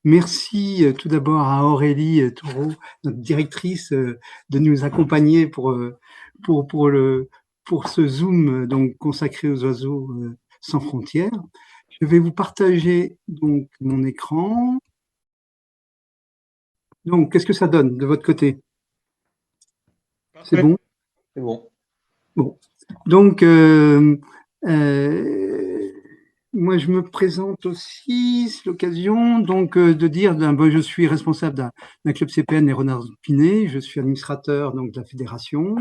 Merci tout d'abord à Aurélie Toureau, notre directrice, de nous accompagner pour, pour, le, pour ce Zoom donc, consacré aux oiseaux sans frontières. Je vais vous partager donc mon écran. Donc, qu'est-ce que ça donne de votre côté? C'est Parfait. bon? C'est bon. Bon. Donc, euh, moi, je me présente aussi, c'est l'occasion donc de dire, ben, je suis responsable d'un club CPN, les Renards Pinés, je suis administrateur donc de la fédération,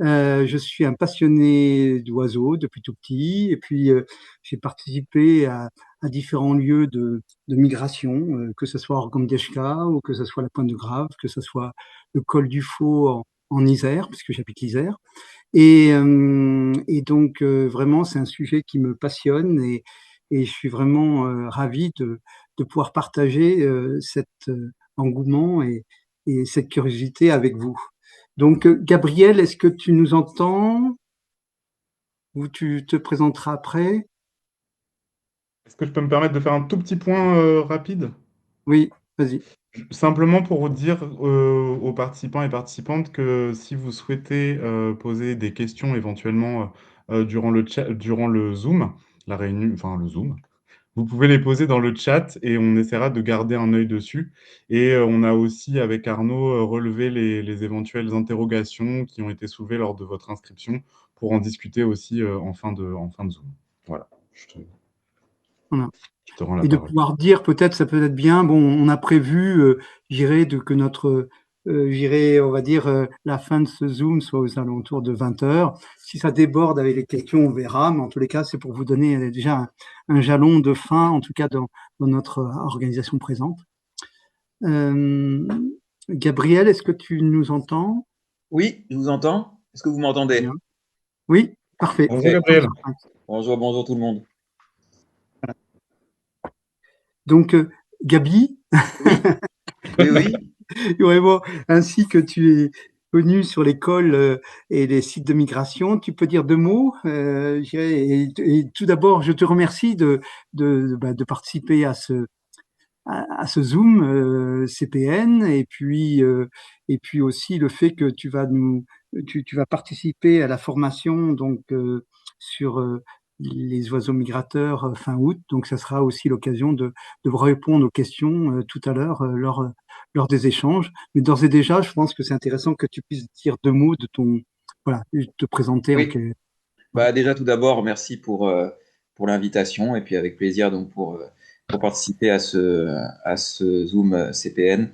je suis un passionné d'oiseaux depuis tout petit, et puis j'ai participé à différents lieux de migration, que ce soit Organdeshka ou que ce soit la Pointe de Grave, que ce soit le col du Faux en Isère, puisque j'habite l'Isère. Et donc, vraiment, c'est un sujet qui me passionne et je suis vraiment ravi de pouvoir partager cet engouement et cette curiosité avec vous. Donc, Gabriel, est-ce que tu nous entends ou tu te présenteras après? Est-ce que je peux me permettre de faire un tout petit point rapide? Oui, vas-y. Simplement pour dire aux participants et participantes que si vous souhaitez poser des questions éventuellement durant durant le Zoom, la réunion, enfin le Zoom, vous pouvez les poser dans le chat et on essaiera de garder un œil dessus. Et on a aussi, avec Arnaud, relevé les éventuelles interrogations qui ont été soulevées lors de votre inscription pour en discuter aussi en fin de Zoom. Voilà, Voilà. je te rends la Et de parole. pouvoir dire, peut-être, ça peut être bien, bon, on a prévu, que notre, on va dire, la fin de ce Zoom soit aux alentours de 20 heures. Si ça déborde avec les questions, on verra, mais en tous les cas, c'est pour vous donner déjà un jalon de fin, en tout cas dans notre organisation présente. Euh, Gabriel, est-ce que tu nous entends? Oui, je vous entends. Est-ce que vous Bien. m'entendez? Oui, parfait. Bonjour Parfait. Gabriel. Bonjour, bonjour tout le monde. Donc, Gabi, Oui, oui, oui. vraiment, ainsi que tu es connu sur l'école et les sites de migration, tu peux dire deux mots. Je dirais, et tout d'abord, je te remercie de participer à ce Zoom CPN, et puis aussi le fait que tu vas participer à la formation donc sur les oiseaux migrateurs fin août. Donc ça sera aussi l'occasion de vous répondre aux questions tout à l'heure lors des échanges. Mais d'ores et déjà, je pense que c'est intéressant que tu puisses dire deux mots de ton, voilà, te présenter en Oui. quel, voilà. Bah, déjà, tout d'abord, merci pour l'invitation et puis avec plaisir donc pour participer à ce Zoom CPN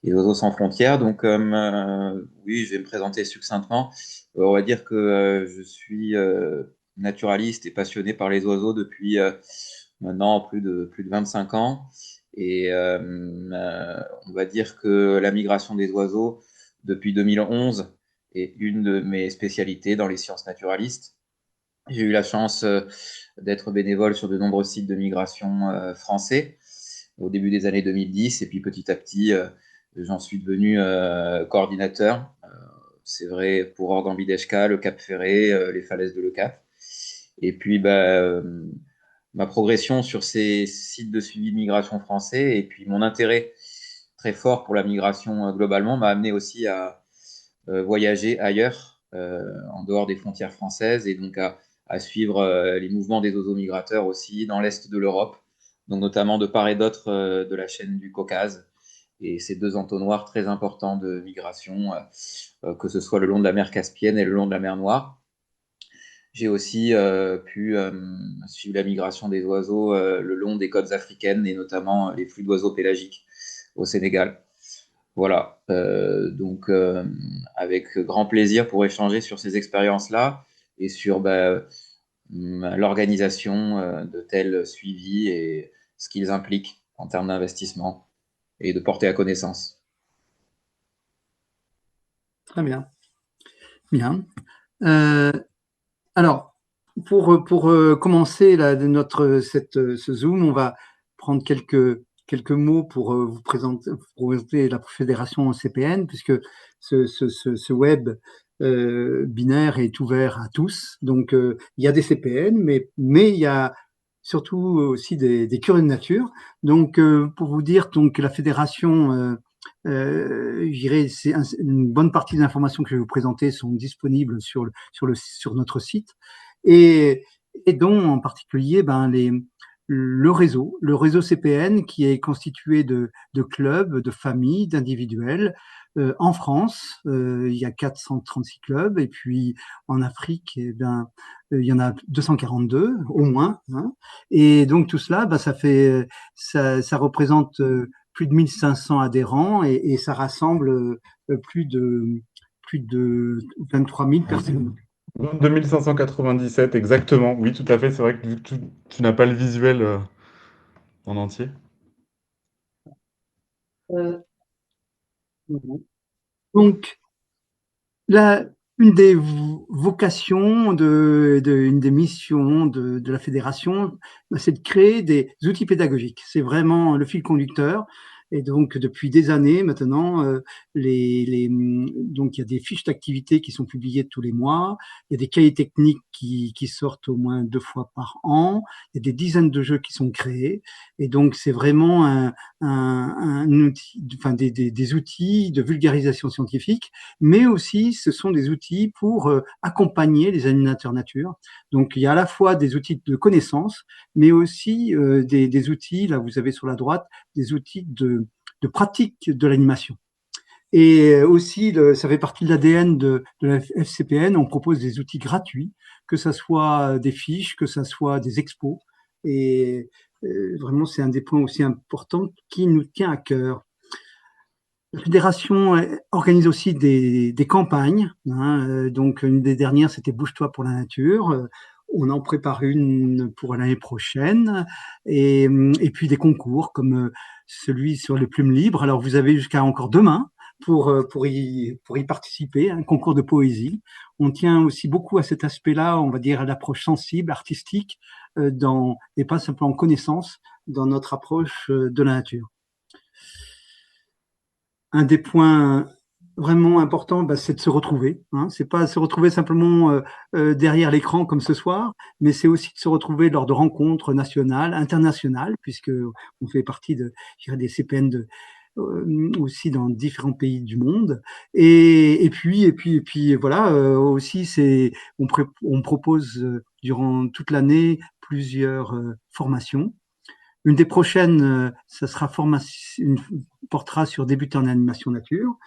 et Oiseaux sans frontières. Donc, oui, je vais me présenter succinctement. On va dire que je suis naturaliste et passionné par les oiseaux depuis maintenant plus de 25 ans. Et on va dire que la migration des oiseaux depuis 2011 est une de mes spécialités dans les sciences naturalistes. J'ai eu la chance d'être bénévole sur de nombreux sites de migration français au début des années 2010 et puis petit à petit, j'en suis devenu coordinateur. C'est vrai pour Orgambideshka, le Cap Ferré, les falaises de Le Cap. Et puis, ma progression sur ces sites de suivi de migration français et puis mon intérêt très fort pour la migration globalement m'a amené aussi à voyager ailleurs, en dehors des frontières françaises, et donc à suivre les mouvements des oiseaux migrateurs aussi dans l'est de l'Europe, donc notamment de part et d'autre de la chaîne du Caucase. Et ces deux entonnoirs très importants de migration, que ce soit le long de la mer Caspienne et le long de la mer Noire. J'ai aussi pu suivre la migration des oiseaux le long des côtes africaines et notamment les flux d'oiseaux pélagiques au Sénégal. Voilà, donc avec grand plaisir pour échanger sur ces expériences-là et sur l'organisation de tels suivis et ce qu'ils impliquent en termes d'investissement et de porter à connaissance. Très bien. Bien. Euh, Alors, pour commencer ce Zoom, on va prendre quelques mots pour pour présenter la fédération CPN, puisque ce web binaire est ouvert à tous. Donc, il y a des CPN, mais il y a surtout aussi des curieux de nature. Donc, pour vous dire, donc la fédération, je dirais, une bonne partie des informations que je vais vous présenter sont disponibles sur notre site, et, et dont en particulier le réseau CPN, qui est constitué de clubs, de familles, d'individuels. En France, il y a 436 clubs, et puis en Afrique, il y en a 242 au moins, hein. Et donc tout cela, ça représente plus de 1500 adhérents, et ça rassemble plus de 23 000 personnes. 22 597, exactement. Oui, tout à fait. C'est vrai que tu n'as pas le visuel en entier. Donc, là, une des vocations, une des missions de la fédération, c'est de créer des outils pédagogiques. C'est vraiment le fil conducteur. Et donc, depuis des années maintenant, donc il y a des fiches d'activité qui sont publiées tous les mois. Il y a des cahiers techniques qui sortent au moins 2 fois par an. Il y a des dizaines de jeux qui sont créés. Et donc, c'est vraiment un outil, enfin des outils de vulgarisation scientifique, mais aussi ce sont des outils pour accompagner les animateurs nature. Donc il y a à la fois des outils de connaissance, mais aussi des outils, là vous avez sur la droite, des outils de pratique de l'animation. Et aussi, ça fait partie de l'ADN de la FCPN, on propose des outils gratuits, que ce soit des fiches, que ce soit des expos. Et vraiment, c'est un des points aussi importants qui nous tient à cœur. La fédération organise aussi des campagnes, hein, donc une des dernières, c'était Bouge-toi pour la nature. On en prépare une pour l'année prochaine, et puis des concours comme celui sur les plumes libres. Alors vous avez jusqu'à encore demain pour y participer, un concours de poésie. On tient aussi beaucoup à cet aspect-là, on va dire à l'approche sensible, artistique, et pas simplement connaissance dans notre approche de la nature. Un des points vraiment importants, c'est de se retrouver, hein. C'est pas se retrouver simplement derrière l'écran comme ce soir, mais c'est aussi de se retrouver lors de rencontres nationales, internationales, puisque on fait partie des CPN aussi dans différents pays du monde. Et puis voilà, aussi on propose durant toute l'année plusieurs formations. Une des prochaines, ça sera portera sur débuter en animation nature.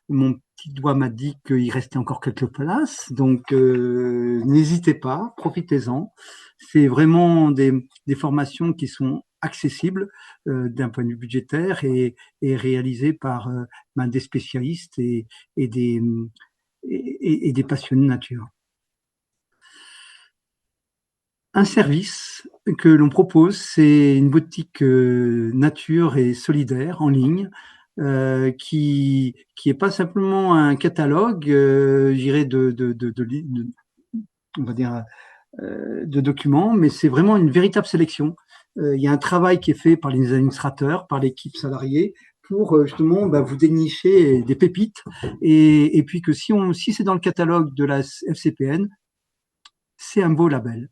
Mon petit doigt m'a dit qu'il restait encore quelques places, donc n'hésitez pas, profitez-en. C'est vraiment des formations qui sont accessibles d'un point de vue budgétaire, et réalisées par des spécialistes et des passionnés de nature. Un service que l'on propose, c'est une boutique nature et solidaire en ligne, qui est pas simplement un catalogue, je dirais on va dire de documents, mais c'est vraiment une véritable sélection. Il y a un travail qui est fait par les administrateurs, par l'équipe salariée, pour justement vous dénicher des pépites, et puis que si c'est dans le catalogue de la FCPN, c'est un beau label.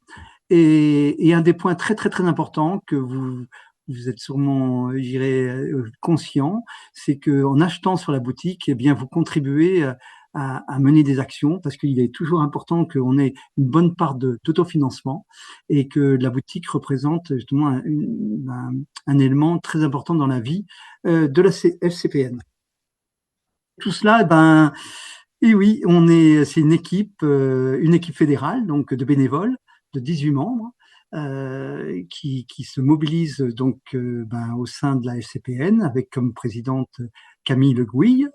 Et un des points très très très importants que vous êtes sûrement, je dirais, conscient, c'est qu'en achetant sur la boutique, eh bien, vous contribuez à mener des actions, parce qu'il est toujours important qu'on ait une bonne part d'autofinancement, et que la boutique représente justement un élément très important dans la vie de la FCPN. Tout cela, et oui, c'est une équipe fédérale, donc de bénévoles, de 18 membres, qui se mobilisent donc au sein de la FCPN, avec comme présidente Camille Le Gouille,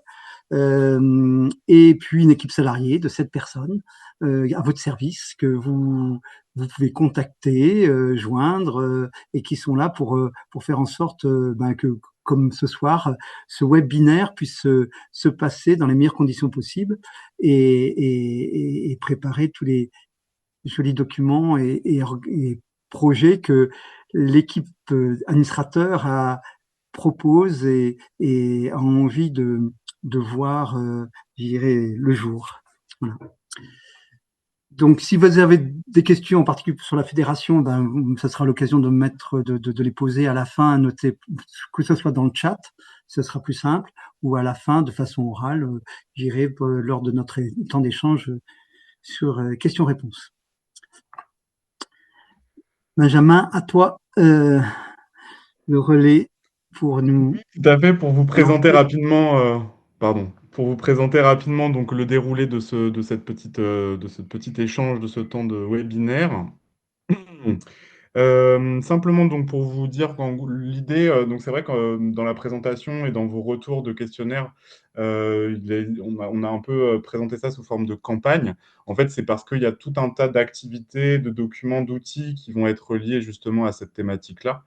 et puis une équipe salariée de 7 personnes à votre service, que vous pouvez contacter, joindre, et qui sont là pour faire en sorte que, comme ce soir, ce webinaire puisse se passer dans les meilleures conditions possibles, et préparer tous les jolis documents et projets que l'équipe administrateur propose et a envie de voir, je dirais, le jour. Voilà. Donc, si vous avez des questions en particulier sur la fédération, ça sera l'occasion de les poser à la fin, noter que ce soit dans le chat, ce sera plus simple, ou à la fin, de façon orale, j'irai lors de notre temps d'échange sur questions-réponses. Benjamin, à toi le relais pour nous. Tout à fait, pour vous présenter rapidement, pour vous présenter rapidement donc le déroulé de ce petit échange, de ce temps de webinaire. Simplement donc pour vous dire l'idée, donc c'est vrai que dans la présentation et dans vos retours de questionnaire, on a un peu présenté ça sous forme de campagne. En fait, c'est parce qu'il y a tout un tas d'activités, de documents, d'outils qui vont être liés justement à cette thématique-là.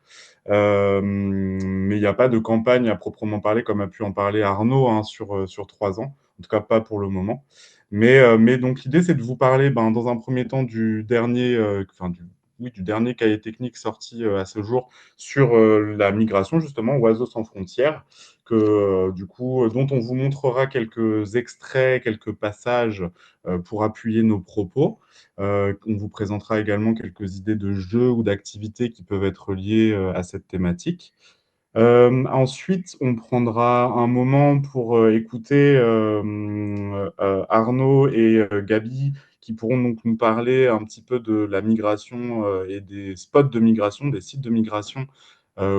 Mais il n'y a pas de campagne à proprement parler, comme a pu en parler Arnaud, hein, sur 3 ans. En tout cas, pas pour le moment. Mais donc l'idée, c'est de vous parler, dans un premier temps, du dernier cahier technique sorti à ce jour sur la migration, justement, Oiseaux sans frontières, dont on vous montrera quelques extraits, quelques passages pour appuyer nos propos. On vous présentera également quelques idées de jeux ou d'activités qui peuvent être liées à cette thématique. Ensuite, on prendra un moment pour écouter Arnaud et Gabi qui pourront donc nous parler un petit peu de la migration et des spots de migration, des sites de migration.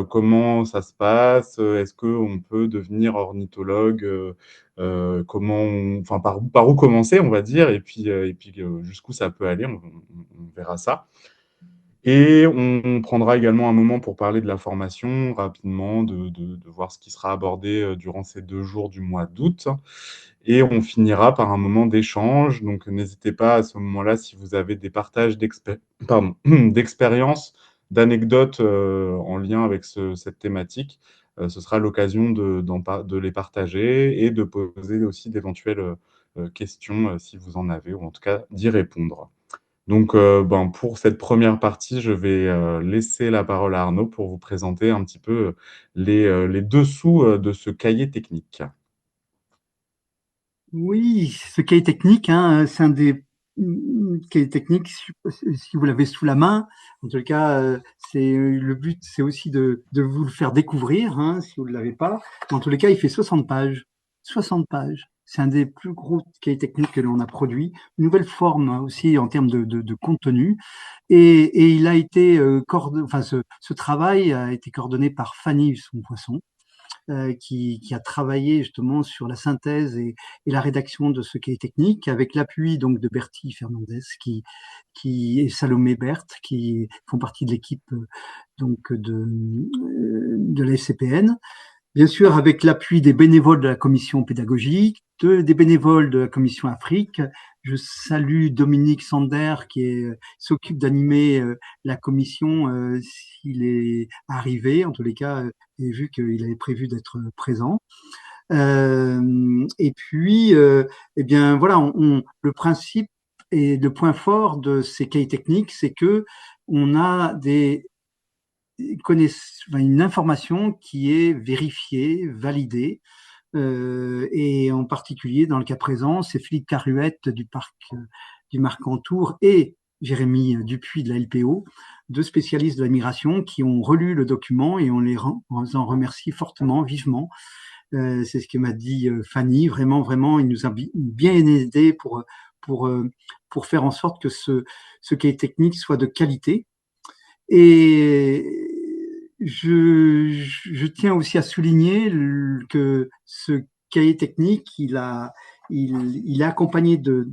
Comment ça se passe? Est-ce qu'on peut devenir ornithologue? Par où commencer, on va dire, et puis jusqu'où ça peut aller, on verra ça. Et on prendra également un moment pour parler de la formation rapidement, de voir ce qui sera abordé durant ces 2 jours du mois d'août. Et on finira par un moment d'échange. Donc, n'hésitez pas à ce moment-là, si vous avez des partages d'expériences, d'anecdotes en lien avec cette thématique, ce sera l'occasion de les partager et de poser aussi d'éventuelles questions si vous en avez, ou en tout cas d'y répondre. Donc, pour cette première partie, je vais laisser la parole à Arnaud pour vous présenter un petit peu les dessous de ce cahier technique. Oui, ce cahier technique, hein, c'est un des cahiers techniques, si vous l'avez sous la main. En tout cas, le but, c'est aussi de vous le faire découvrir, hein, si vous ne l'avez pas. En tous les cas, il fait 60 pages. 60 pages. C'est un des plus gros cahiers techniques que l'on a produit. Une nouvelle forme aussi en termes de contenu. Et il a été ce travail a été coordonné par Fanny Son-Poisson, qui a travaillé justement sur la synthèse et la rédaction de ce cahier technique, avec l'appui donc de Bertie Fernandez et Salomé Berthe, qui font partie de l'équipe donc de la FCPN. Bien sûr, avec l'appui des bénévoles de la commission pédagogique, des bénévoles de la commission Afrique. Je salue Dominique Sander qui s'occupe d'animer la commission s'il est arrivé. En tous les cas, j'ai vu qu'il avait prévu d'être présent. Et puis, eh bien voilà, le principe et le point fort de ces cahiers techniques, c'est que on a une information qui est vérifiée, validée, et en particulier dans le cas présent, c'est Philippe Caruette du parc du Marcantour et Jérémy Dupuis de la LPO, deux spécialistes de la migration qui ont relu le document, et on en remercie fortement, vivement. C'est ce que m'a dit Fanny. Vraiment, vraiment, il nous a bien aidé pour faire en sorte que ce cahier technique soit de qualité. Et je tiens aussi à souligner que ce cahier technique, il est accompagné de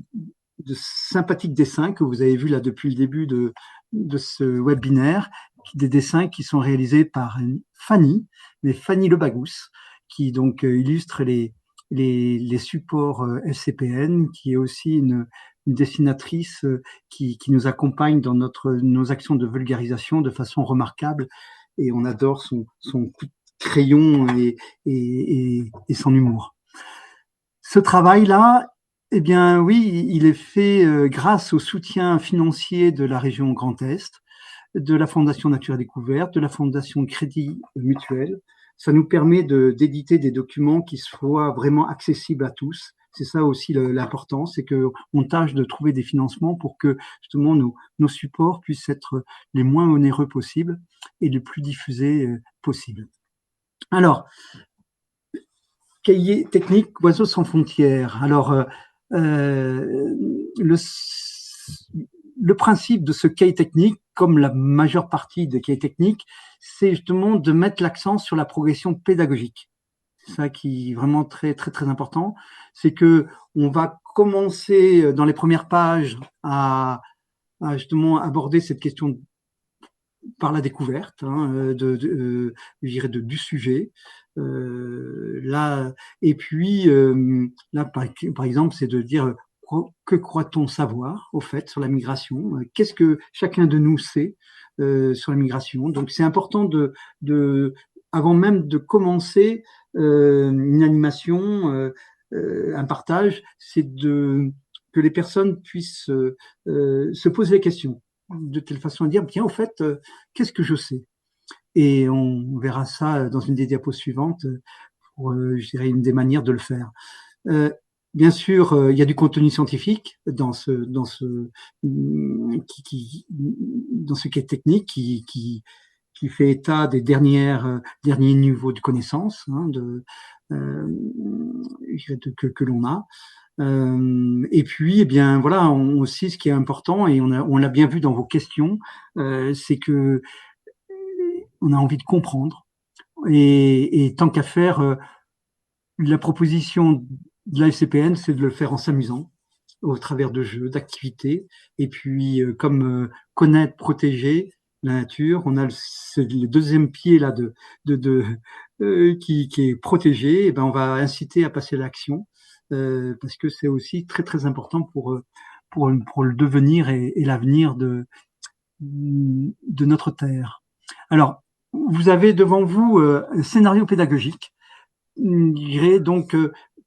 sympathiques dessins que vous avez vus là depuis le début de ce webinaire, des dessins qui sont réalisés par Fanny Lebagous, qui donc illustre les supports FCPN, qui est aussi une dessinatrice qui nous accompagne dans nos actions de vulgarisation de façon remarquable, et on adore son coup de crayon et son humour. Ce travail-là, eh bien oui, il est fait grâce au soutien financier de la région Grand Est, de la Fondation Nature et Découverte, de la Fondation Crédit Mutuel. Ça nous permet d'éditer des documents qui soient vraiment accessibles à tous, C'est ça aussi l'important, c'est que on tâche de trouver des financements pour que justement nos supports puissent être les moins onéreux possibles et les plus diffusés possible. Alors, cahier technique Oiseaux sans frontières. Alors, le principe de ce cahier technique, comme la majeure partie des cahiers techniques, c'est justement de mettre l'accent sur la progression pédagogique. C'est ça qui est vraiment très très très important. C'est que on va commencer dans les premières pages à justement aborder cette question par la découverte je dirais du sujet. Là, et puis là, par exemple, c'est de dire que croit-on savoir au fait sur la migration. Qu'est-ce que chacun de nous sait sur la migration. Donc, c'est important avant même de commencer une animation, un partage, c'est que les personnes puissent se poser la question de telle façon à dire, tiens, au fait, qu'est-ce que je sais? Et on verra ça dans une des diapos suivantes pour, je dirais, une des manières de le faire. Bien sûr, il y a du contenu scientifique dans ce qui est technique, qui fait état des derniers niveaux de connaissances que l'on a. Et puis, eh bien, voilà, aussi, ce qui est important, et on l'a bien vu dans vos questions, c'est que on a envie de comprendre. Et tant qu'à faire, la proposition de la FCPN, c'est de le faire en s'amusant, au travers de jeux, d'activités. Et puis, comme connaître, protéger la nature, on a le deuxième pied là qui est protégé. Et ben, on va inciter à passer à l'action. Parce que c'est aussi très très important pour le devenir et l'avenir de notre terre. Alors, vous avez devant vous un scénario pédagogique, je dirais donc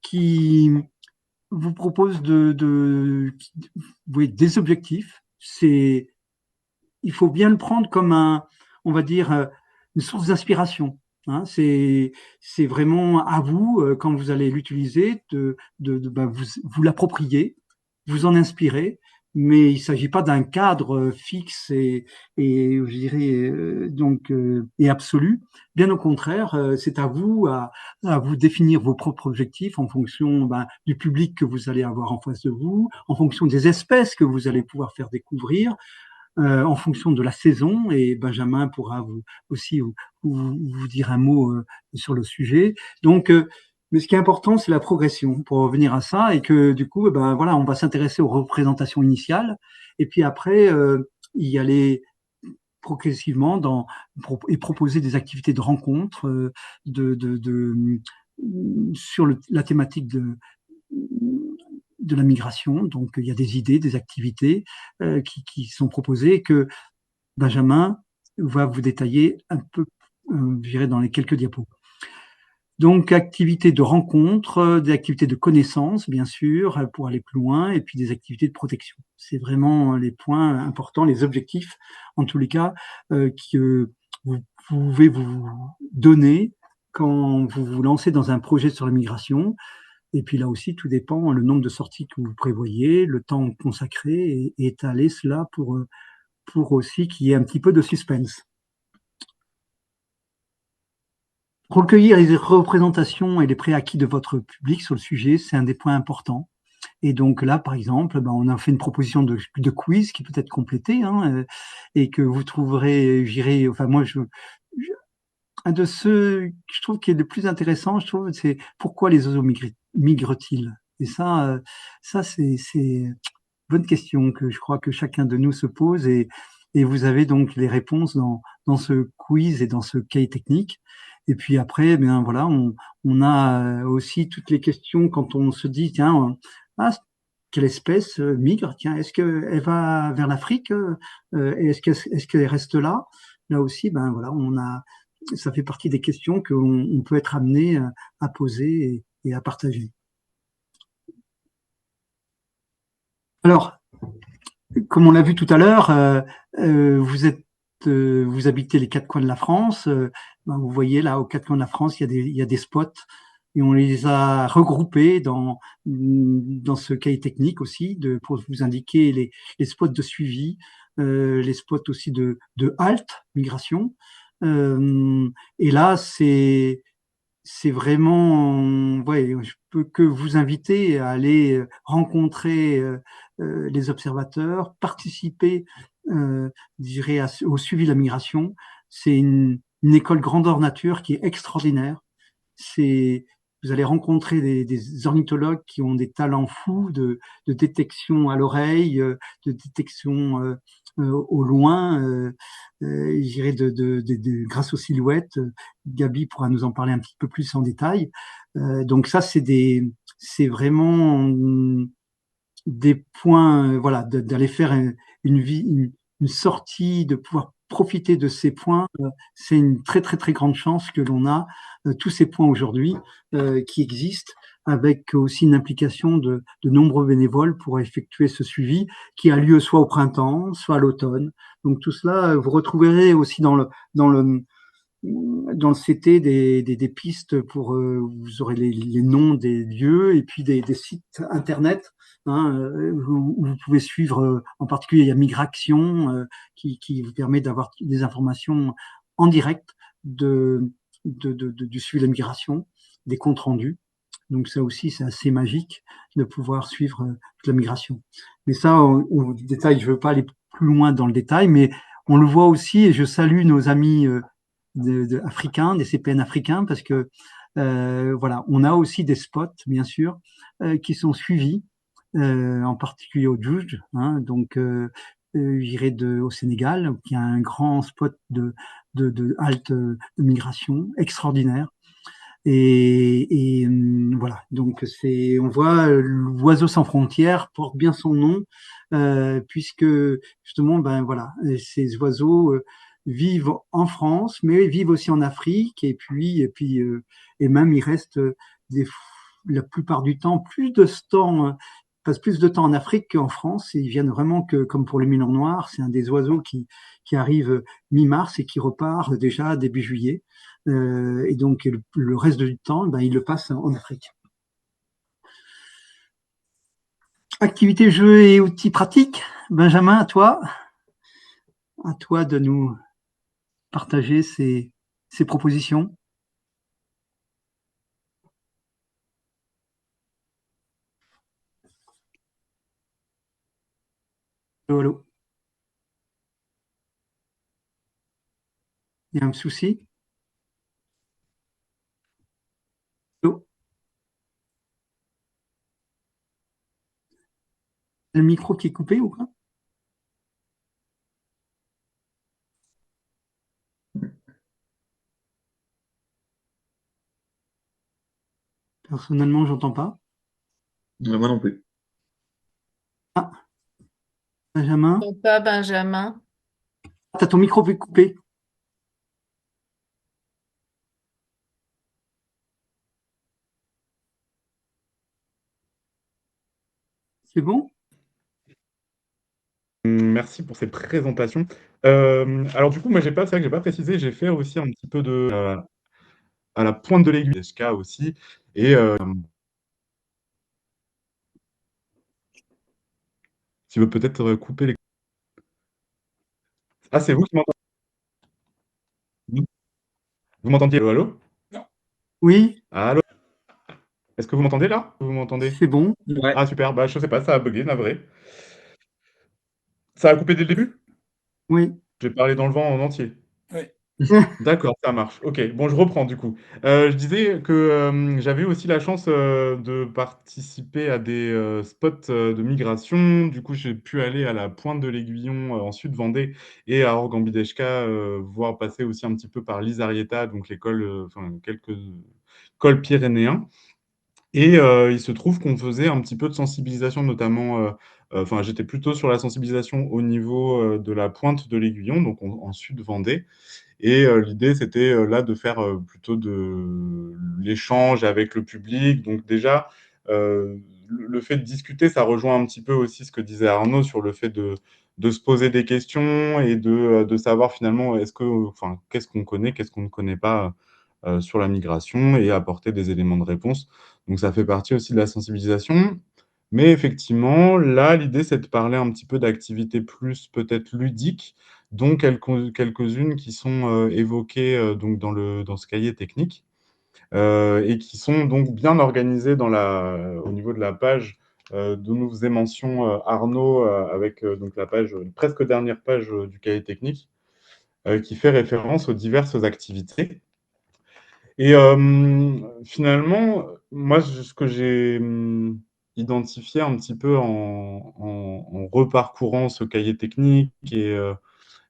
qui vous propose des objectifs. Il faut bien le prendre comme on va dire, une source d'inspiration. Hein, c'est vraiment à vous, quand vous allez l'utiliser, vous l'approprier, vous en inspirer, mais il ne s'agit pas d'un cadre fixe et je dirais et absolu. Bien au contraire, c'est à vous à vous définir vos propres objectifs en fonction du public que vous allez avoir en face de vous, en fonction des espèces que vous allez pouvoir faire découvrir, en fonction de la saison, et Benjamin pourra aussi vous dire un mot sur le sujet. Donc, mais ce qui est important, c'est la progression pour revenir à ça, et que du coup, voilà, on va s'intéresser aux représentations initiales, et puis après, y aller progressivement et proposer des activités de rencontre sur la thématique de la migration. Donc, il y a des idées, des activités qui sont proposées et que Benjamin va vous détailler un peu, je dirais, dans les quelques diapos. Donc, activités de rencontre, des activités de connaissance, bien sûr, pour aller plus loin, et puis des activités de protection. C'est vraiment les points importants, les objectifs, en tous les cas, que vous pouvez vous donner quand vous vous lancez dans un projet sur la migration. Et puis là aussi, tout dépend le nombre de sorties que vous prévoyez, le temps consacré, et étaler cela pour aussi qu'il y ait un petit peu de suspense. Recueillir les représentations et les préacquis de votre public sur le sujet, c'est un des points importants. Et donc là, par exemple, on a fait une proposition de quiz qui peut être complétée, et que vous trouverez, moi, un de ceux que je trouve qui est le plus intéressant, c'est pourquoi les oiseaux migrent-ils? Et ça c'est une bonne question que je crois que chacun de nous se pose, et vous avez donc les réponses dans ce quiz et dans ce cahier technique. Et puis après, voilà, on a aussi toutes les questions quand on se dit, tiens, quelle espèce migre? Tiens, est-ce qu'elle va vers l'Afrique? Est-ce qu'elle reste là? Là aussi, voilà, ça fait partie des questions qu'on peut être amené à poser et à partager. Alors, comme on l'a vu tout à l'heure, vous habitez les quatre coins de la France. Vous voyez là, aux quatre coins de la France, il y a des spots et on les a regroupés dans ce cahier technique aussi, pour vous indiquer les spots de suivi, les spots aussi de halte, migration. Et là, c'est vraiment, ouais, je peux que vous inviter à aller rencontrer les observateurs, participer, je dirais, au suivi de la migration. C'est une école grandeur nature qui est extraordinaire. C'est, vous allez rencontrer des ornithologues qui ont des talents fous de détection à l'oreille, de détection au loin, je dirais grâce aux silhouettes. Gabi pourra nous en parler un petit peu plus en détail. Donc ça, c'est vraiment des points, voilà, d'aller faire une sortie, de pouvoir profiter de ces points. C'est une très très très grande chance que l'on a tous ces points aujourd'hui qui existent, avec aussi une implication de nombreux bénévoles pour effectuer ce suivi qui a lieu soit au printemps, soit à l'automne. Donc tout cela, vous retrouverez aussi dans le CT des pistes pour vous aurez les noms des lieux et puis des sites internet, hein, où vous pouvez suivre en particulier il y a Migration qui vous permet d'avoir des informations en direct du suivi de la migration, des comptes rendus. Donc ça aussi c'est assez magique de pouvoir suivre toute la migration. Mais ça au détail, je veux pas aller plus loin dans le détail, mais on le voit aussi et je salue nos amis africains, des CPN africains, parce que voilà, on a aussi des spots, bien sûr, qui sont suivis, en particulier au Djoudj, hein, donc j'irai au Sénégal, qui a un grand spot de halte de migration extraordinaire. Voilà, donc on voit l'oiseau sans frontières porte bien son nom, puisque justement, ben voilà, ces oiseaux vivent en France, mais vivent aussi en Afrique, et même ils restent la plupart du temps passent plus de temps en Afrique qu'en France, et ils viennent vraiment que, comme pour le milan noir, c'est un des oiseaux qui arrive mi-mars et qui repart déjà début juillet. Et donc le reste du temps, ben, il le passe en Afrique. Activité, jeux et outils pratiques. Benjamin, à toi de nous partager ces propositions. Allô, allô. Il y a un souci? Allô. Le micro qui est coupé ou quoi? Personnellement, j'entends pas. Moi non plus. Ah, Benjamin, Pas Benjamin. t'as ton micro qui est coupé. C'est bon? Merci pour cette présentation. Alors du coup, moi, c'est vrai que j'ai pas précisé, j'ai fait aussi un petit peu à la pointe de l'aiguille, SK aussi, et tu veux peut-être couper les... Ah, c'est vous qui m'entendez? Vous m'entendiez? Allô, allô? Oui, Allô? Est-ce que vous m'entendez là? Vous m'entendez? c'est bon. Ouais. Ah super, bah je sais pas, ça a bugué, navré. Ça a coupé dès le début? Oui. J'ai parlé dans le vent en entier. D'accord, ça marche. Ok, bon, je reprends du coup. Je disais que j'avais aussi la chance de participer à des spots de migration. Du coup, j'ai pu aller à la Pointe de l'Aiguillon en Sud-Vendée et à Orgambideshka, voir passer aussi un petit peu par l'Isarieta, donc l'école, enfin quelques cols pyrénéens. Et il se trouve qu'on faisait un petit peu de sensibilisation, notamment, enfin, j'étais plutôt sur la sensibilisation au niveau de la Pointe de l'Aiguillon, donc en Sud-Vendée. Et l'idée, c'était là de faire plutôt de l'échange avec le public. Donc déjà, le fait de discuter, ça rejoint un petit peu aussi ce que disait Arnaud sur le fait de se poser des questions et de savoir finalement est-ce que, enfin, qu'est-ce qu'on connaît, qu'est-ce qu'on ne connaît pas sur la migration et apporter des éléments de réponse. Donc ça fait partie aussi de la sensibilisation. Mais effectivement, là, l'idée, c'est de parler un petit peu d'activités plus peut-être ludiques, dont quelques-unes qui sont évoquées donc dans ce cahier technique et qui sont donc bien organisées au niveau de la page dont nous faisait mention Arnaud avec donc la page, presque dernière page du cahier technique, qui fait référence aux diverses activités. Et finalement, moi, ce que j'ai identifié un petit peu en reparcourant ce cahier technique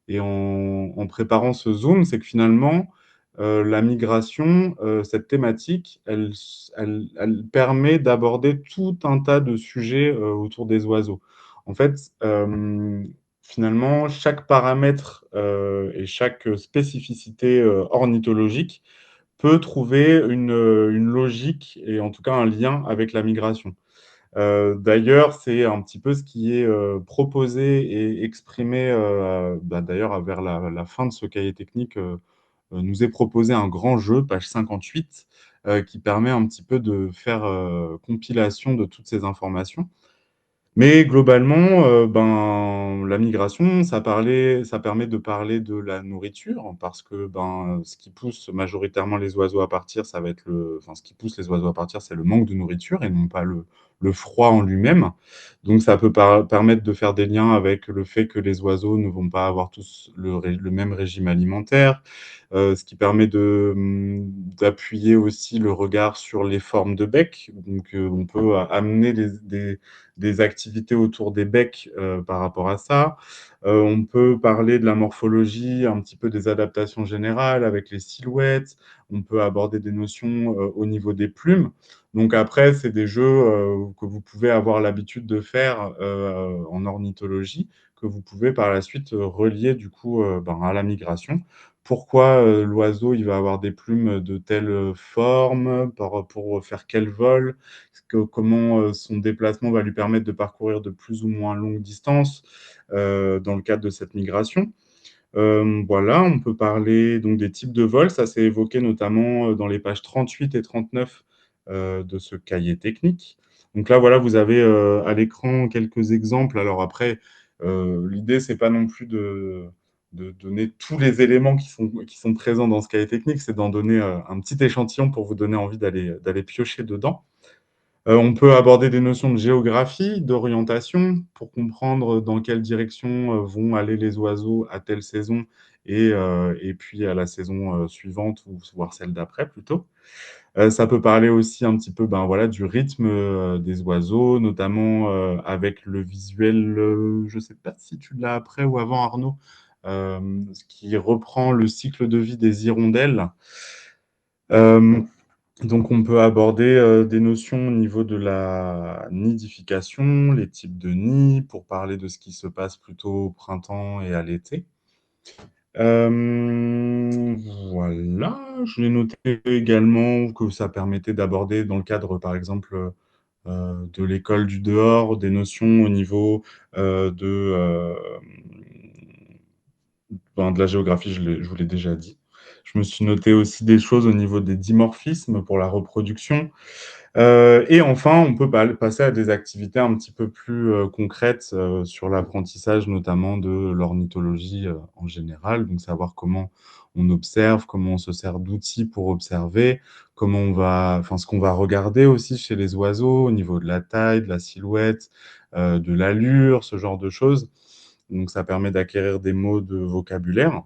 et en préparant ce Zoom, c'est que finalement, la migration, cette thématique, elle permet d'aborder tout un tas de sujets autour des oiseaux. En fait, finalement, chaque paramètre et chaque spécificité ornithologique peut trouver une logique et en tout cas un lien avec la migration. D'ailleurs, c'est un petit peu ce qui est proposé et exprimé, d'ailleurs, vers la fin de ce cahier technique, nous est proposé un grand jeu, page 58, qui permet un petit peu de faire compilation de toutes ces informations. Mais globalement, la migration, ça permet de parler de la nourriture, parce que ce qui pousse majoritairement les oiseaux à partir, ça va être enfin, ce qui pousse les oiseaux à partir, c'est le manque de nourriture et non pas le froid en lui-même. Donc, ça peut permettre de faire des liens avec le fait que les oiseaux ne vont pas avoir tous le même régime alimentaire, ce qui permet d'appuyer aussi le regard sur les formes de bec. Donc, on peut amener des activités autour des becs par rapport à ça. On peut parler de la morphologie, un petit peu des adaptations générales avec les silhouettes. On peut aborder des notions au niveau des plumes. Donc après, c'est des jeux que vous pouvez avoir l'habitude de faire en ornithologie, que vous pouvez par la suite relier du coup à la migration. Pourquoi l'oiseau il va avoir des plumes de telle forme, pour faire quel vol, comment son déplacement va lui permettre de parcourir de plus ou moins longues distances dans le cadre de cette migration. Voilà, on peut parler donc des types de vols. Ça s'est évoqué notamment dans les pages 38 et 39 de ce cahier technique. Donc là, voilà, vous avez à l'écran quelques exemples. Alors après, l'idée, c'est pas non plus de donner tous les éléments qui sont présents dans ce cahier technique, c'est d'en donner un petit échantillon pour vous donner envie d'aller piocher dedans. On peut aborder des notions de géographie, d'orientation, pour comprendre dans quelle direction vont aller les oiseaux à telle saison et puis à la saison suivante, ou voire celle d'après plutôt. Ça peut parler aussi un petit peu voilà, du rythme des oiseaux, notamment avec le visuel, je ne sais pas si tu l'as après ou avant Arnaud, ce qui reprend le cycle de vie des hirondelles. Donc, on peut aborder des notions au niveau de la nidification, les types de nids, pour parler de ce qui se passe plutôt au printemps et à l'été. Voilà, je l'ai noté également que ça permettait d'aborder dans le cadre, par exemple, de l'école du dehors, des notions au niveau de la géographie, je vous l'ai déjà dit. Je me suis noté aussi des choses au niveau des dimorphismes pour la reproduction. Et enfin, on peut passer à des activités un petit peu plus concrètes sur l'apprentissage, notamment de l'ornithologie en général. Donc, savoir comment on observe, comment on se sert d'outils pour observer, enfin, ce qu'on va regarder aussi chez les oiseaux au niveau de la taille, de la silhouette, de l'allure, ce genre de choses. Donc, ça permet d'acquérir des mots de vocabulaire.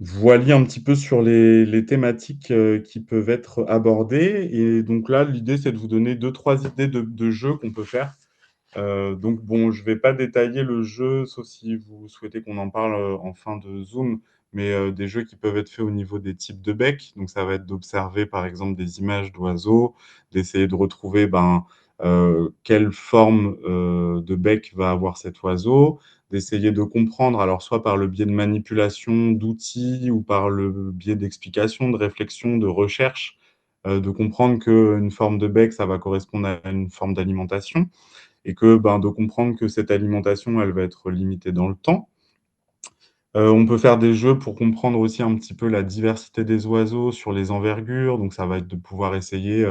Voilà un petit peu sur les thématiques qui peuvent être abordées. Et donc là, l'idée, c'est de vous donner deux, trois idées de jeux qu'on peut faire. Donc bon, je ne vais pas détailler le jeu, sauf si vous souhaitez qu'on en parle en fin de Zoom, mais des jeux qui peuvent être faits au niveau des types de bec. Donc ça va être d'observer par exemple des images d'oiseaux, d'essayer de retrouver quelle forme de bec va avoir cet oiseau, d'essayer de comprendre, alors soit par le biais de manipulation d'outils ou par le biais d'explication, de réflexion, de recherche, de comprendre qu'une forme de bec, ça va correspondre à une forme d'alimentation et que de comprendre que cette alimentation, elle va être limitée dans le temps. On peut faire des jeux pour comprendre aussi un petit peu la diversité des oiseaux sur les envergures. Donc, ça va être de pouvoir essayer,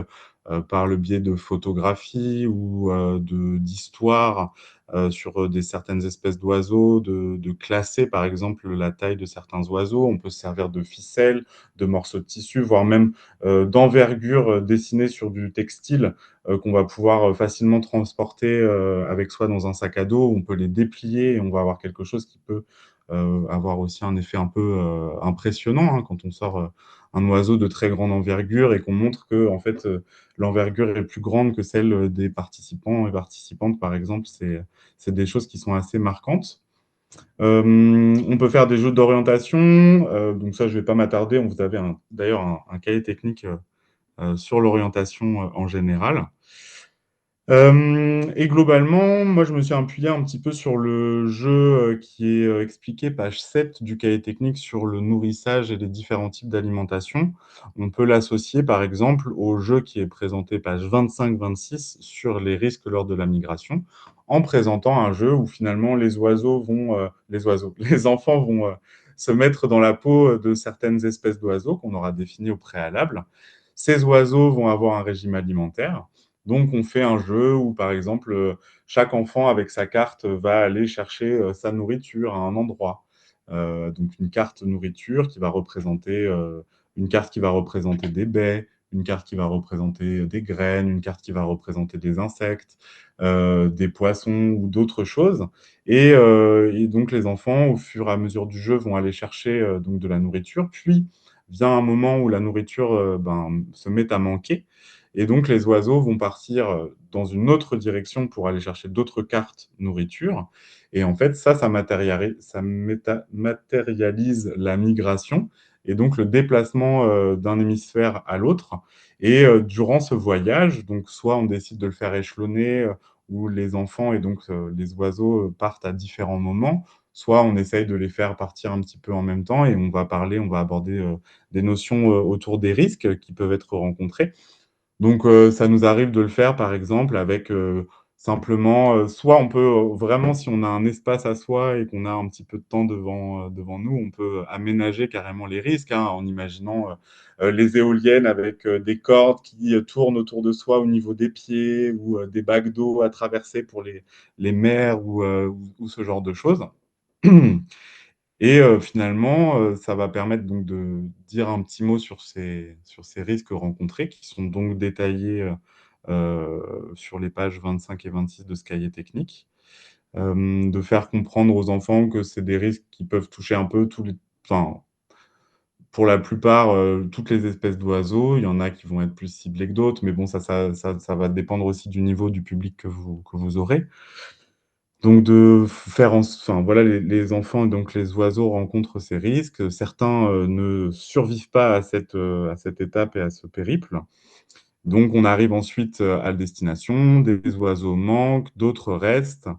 par le biais de photographies ou d'histoires sur des certaines espèces d'oiseaux, de classer par exemple la taille de certains oiseaux. On peut se servir de ficelles, de morceaux de tissu, voire même d'envergures dessinées sur du textile qu'on va pouvoir facilement transporter avec soi dans un sac à dos. On peut les déplier et on va avoir quelque chose qui peut avoir aussi un effet un peu impressionnant, hein, quand on sort un oiseau de très grande envergure et qu'on montre que en fait l'envergure est plus grande que celle des participants et participantes, par exemple. C'est des choses qui sont assez marquantes. On peut faire des jeux d'orientation, donc ça je vais pas m'attarder. Vous avez d'ailleurs un cahier technique sur l'orientation en général. Et globalement, moi, je me suis appuyé un petit peu sur le jeu qui est expliqué, page 7 du cahier technique sur le nourrissage et les différents types d'alimentation. On peut l'associer, par exemple, au jeu qui est présenté, page 25-26, sur les risques lors de la migration, en présentant un jeu où finalement les enfants vont se mettre dans la peau de certaines espèces d'oiseaux qu'on aura définies au préalable. Ces oiseaux vont avoir un régime alimentaire. Donc, on fait un jeu où, par exemple, chaque enfant, avec sa carte, va aller chercher sa nourriture à un endroit. Donc, une carte nourriture qui va représenter une carte qui va représenter des baies, une carte qui va représenter des graines, une carte qui va représenter des insectes, des poissons ou d'autres choses. Et donc, les enfants, au fur et à mesure du jeu, vont aller chercher donc de la nourriture. Puis, vient un moment où la nourriture se met à manquer. Et donc, les oiseaux vont partir dans une autre direction pour aller chercher d'autres cartes nourriture. Et en fait, matérialise la migration et donc le déplacement d'un hémisphère à l'autre. Et durant ce voyage, donc soit on décide de le faire échelonner, où les enfants et donc les oiseaux partent à différents moments, soit on essaye de les faire partir un petit peu en même temps et on va aborder des notions autour des risques qui peuvent être rencontrés. Donc, ça nous arrive de le faire, par exemple, avec simplement, soit on peut vraiment, si on a un espace à soi et qu'on a un petit peu de temps devant nous, on peut aménager carrément les risques, hein, en imaginant les éoliennes avec des cordes qui tournent autour de soi au niveau des pieds ou des bacs d'eau à traverser pour les mers ou ce genre de choses. Et finalement, ça va permettre donc de dire un petit mot sur ces risques rencontrés qui sont donc détaillés sur les pages 25 et 26 de ce cahier technique. De faire comprendre aux enfants que c'est des risques qui peuvent toucher un peu enfin, pour la plupart, toutes les espèces d'oiseaux. Il y en a qui vont être plus ciblés que d'autres, mais bon, ça va dépendre aussi du niveau du public que vous aurez. Donc enfin voilà, les enfants, donc les oiseaux rencontrent ces risques. Certains ne survivent pas à cette étape et à ce périple. Donc on arrive ensuite à la destination, des oiseaux manquent, d'autres restent.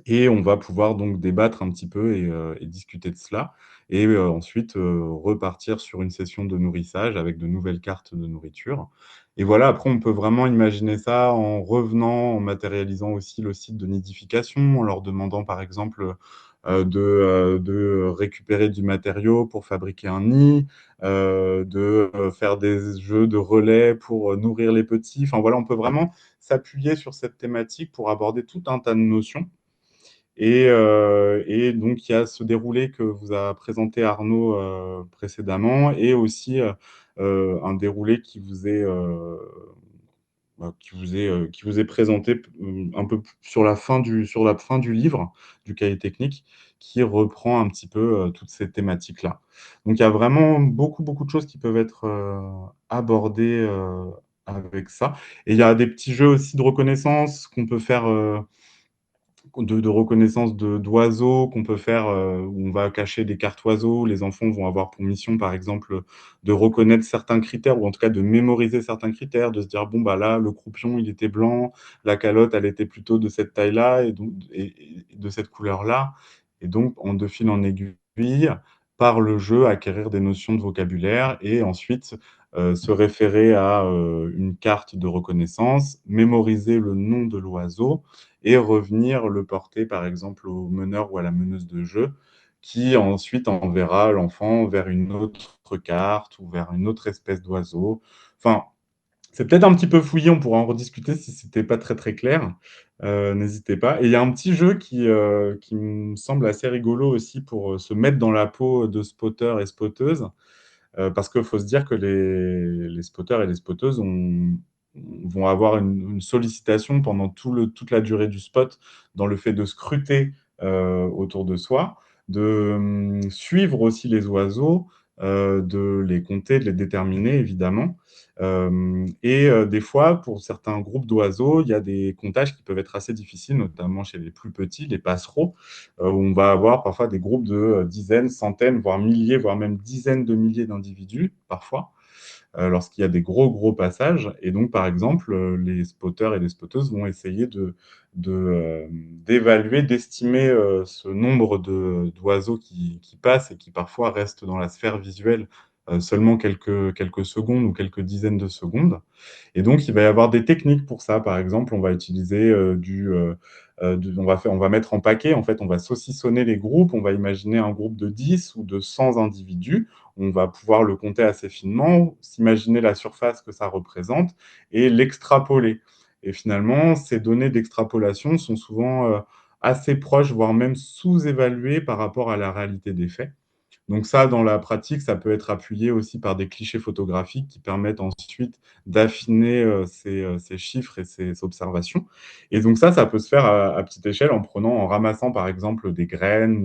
Et on va pouvoir donc débattre un petit peu et discuter de cela. Et ensuite, repartir sur une session de nourrissage avec de nouvelles cartes de nourriture. Et voilà, après, on peut vraiment imaginer ça en revenant, en matérialisant aussi le site de nidification, en leur demandant, par exemple, de récupérer du matériau pour fabriquer un nid, de faire des jeux de relais pour nourrir les petits. Enfin voilà, on peut vraiment s'appuyer sur cette thématique pour aborder tout un tas de notions. Et donc, il y a ce déroulé que vous a présenté Arnaud précédemment et aussi un déroulé qui vous est présenté un peu sur la fin du livre, du cahier technique, qui reprend un petit peu toutes ces thématiques-là. Donc, il y a vraiment beaucoup, beaucoup de choses qui peuvent être abordées avec ça. Et il y a des petits jeux aussi de reconnaissance qu'on peut faire. De reconnaissance d'oiseaux qu'on peut faire, où on va cacher des cartes oiseaux. Les enfants vont avoir pour mission, par exemple, de reconnaître certains critères ou en tout cas de mémoriser certains critères, de se dire, bon, bah là, le croupion, il était blanc, la calotte, elle était plutôt de cette taille-là et de cette couleur-là. Et donc, de fil en aiguille, par le jeu, acquérir des notions de vocabulaire et ensuite se référer à une carte de reconnaissance, mémoriser le nom de l'oiseau et revenir le porter, par exemple, au meneur ou à la meneuse de jeu qui ensuite enverra l'enfant vers une autre carte ou vers une autre espèce d'oiseau. Enfin, c'est peut-être un petit peu fouillé, on pourra en rediscuter si c'était pas très très clair. N'hésitez pas. Et il y a un petit jeu qui me semble assez rigolo aussi pour se mettre dans la peau de spotters et spotteuses. Parce qu'il faut se dire que les spotters et les spotteuses vont avoir une sollicitation pendant toute la durée du spot dans le fait de scruter autour de soi, de suivre aussi les oiseaux, de les compter, de les déterminer évidemment. Des fois, pour certains groupes d'oiseaux, il y a des comptages qui peuvent être assez difficiles, notamment chez les plus petits, les passereaux, où on va avoir parfois des groupes de dizaines, centaines, voire milliers, voire même dizaines de milliers d'individus, parfois, lorsqu'il y a des gros passages. Et donc, par exemple, les spotters et les spotteuses vont essayer d'évaluer, d'estimer ce nombre d'oiseaux qui passent et qui parfois restent dans la sphère visuelle seulement quelques secondes ou quelques dizaines de secondes. Et donc, il va y avoir des techniques pour ça. Par exemple, on va utiliser on va mettre en paquet, en fait, on va saucissonner les groupes, on va imaginer un groupe de 10 ou de 100 individus, on va pouvoir le compter assez finement, s'imaginer la surface que ça représente et l'extrapoler. Et finalement, ces données d'extrapolation sont souvent assez proches, voire même sous-évaluées par rapport à la réalité des faits. Donc ça, dans la pratique, ça peut être appuyé aussi par des clichés photographiques qui permettent ensuite d'affiner ces chiffres et ces observations. Et donc ça peut se faire à petite échelle en ramassant par exemple des graines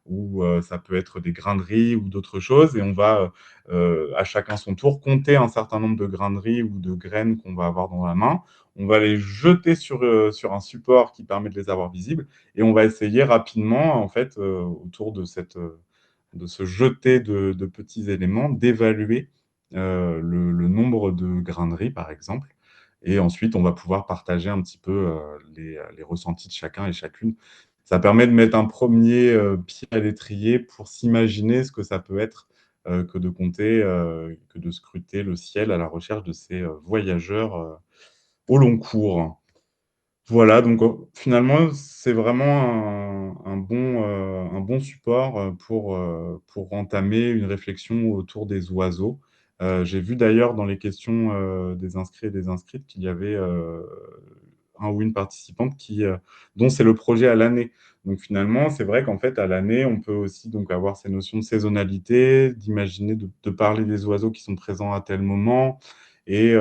ou ça peut être des grains de riz ou d'autres choses. Et on va à chacun son tour compter un certain nombre de grains de riz ou de graines qu'on va avoir dans la main. On va les jeter sur un support qui permet de les avoir visibles et on va essayer rapidement, en fait, autour de se jeter de petits éléments, d'évaluer le nombre de grains de riz, par exemple. Et ensuite, on va pouvoir partager un petit peu les ressentis de chacun et chacune. Ça permet de mettre un premier pied à l'étrier pour s'imaginer ce que ça peut être que de compter, que de scruter le ciel à la recherche de ces voyageurs au long cours. Voilà, donc finalement, c'est vraiment un bon support pour entamer une réflexion autour des oiseaux. J'ai vu d'ailleurs dans les questions des inscrits et des inscrites qu'il y avait un ou une participante dont c'est le projet à l'année. Donc finalement, c'est vrai qu'en fait, à l'année, on peut aussi donc avoir ces notions de saisonnalité, d'imaginer, de parler des oiseaux qui sont présents à tel moment, et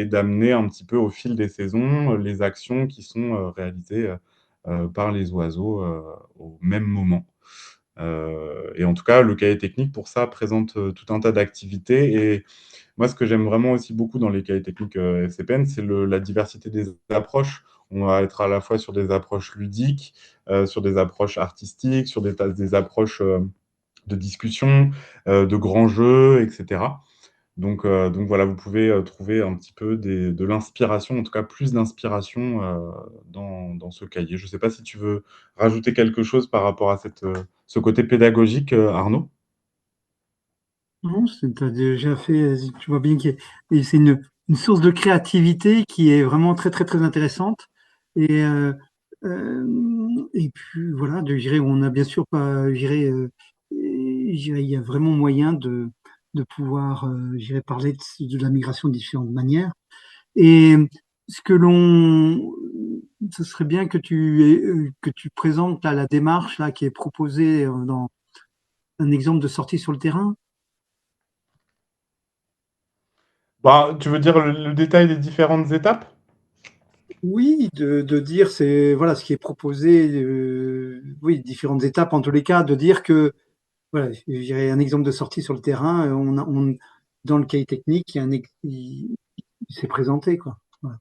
d'amener un petit peu au fil des saisons les actions qui sont réalisées par les oiseaux au même moment. Et en tout cas, le cahier technique, pour ça, présente tout un tas d'activités. Et moi, ce que j'aime vraiment aussi beaucoup dans les cahiers techniques FCPN, c'est la diversité des approches. On va être à la fois sur des approches ludiques, sur des approches artistiques, sur des approches de discussion, de grands jeux, etc. Donc voilà, vous pouvez trouver un petit peu de l'inspiration, en tout cas plus d'inspiration dans ce cahier. Je ne sais pas si tu veux rajouter quelque chose par rapport à ce côté pédagogique, Arnaud. Non, tu as déjà fait, tu vois bien et c'est une source de créativité qui est vraiment très intéressante. Et, euh, et puis voilà, je dirais, on a bien sûr pas, il y a vraiment moyen de pouvoir, je dirais, parler de la migration de différentes manières. Et ce que l'on, ce serait bien que tu présentes là, la démarche là, qui est proposée dans un exemple de sortie sur le terrain. Bah, tu veux dire le détail des différentes étapes? Oui, de dire c'est voilà ce qui est proposé, oui, différentes étapes en tous les cas, de dire que voilà, je dirais un exemple de sortie sur le terrain, dans le cahier technique, il s'est présenté quoi. Voilà.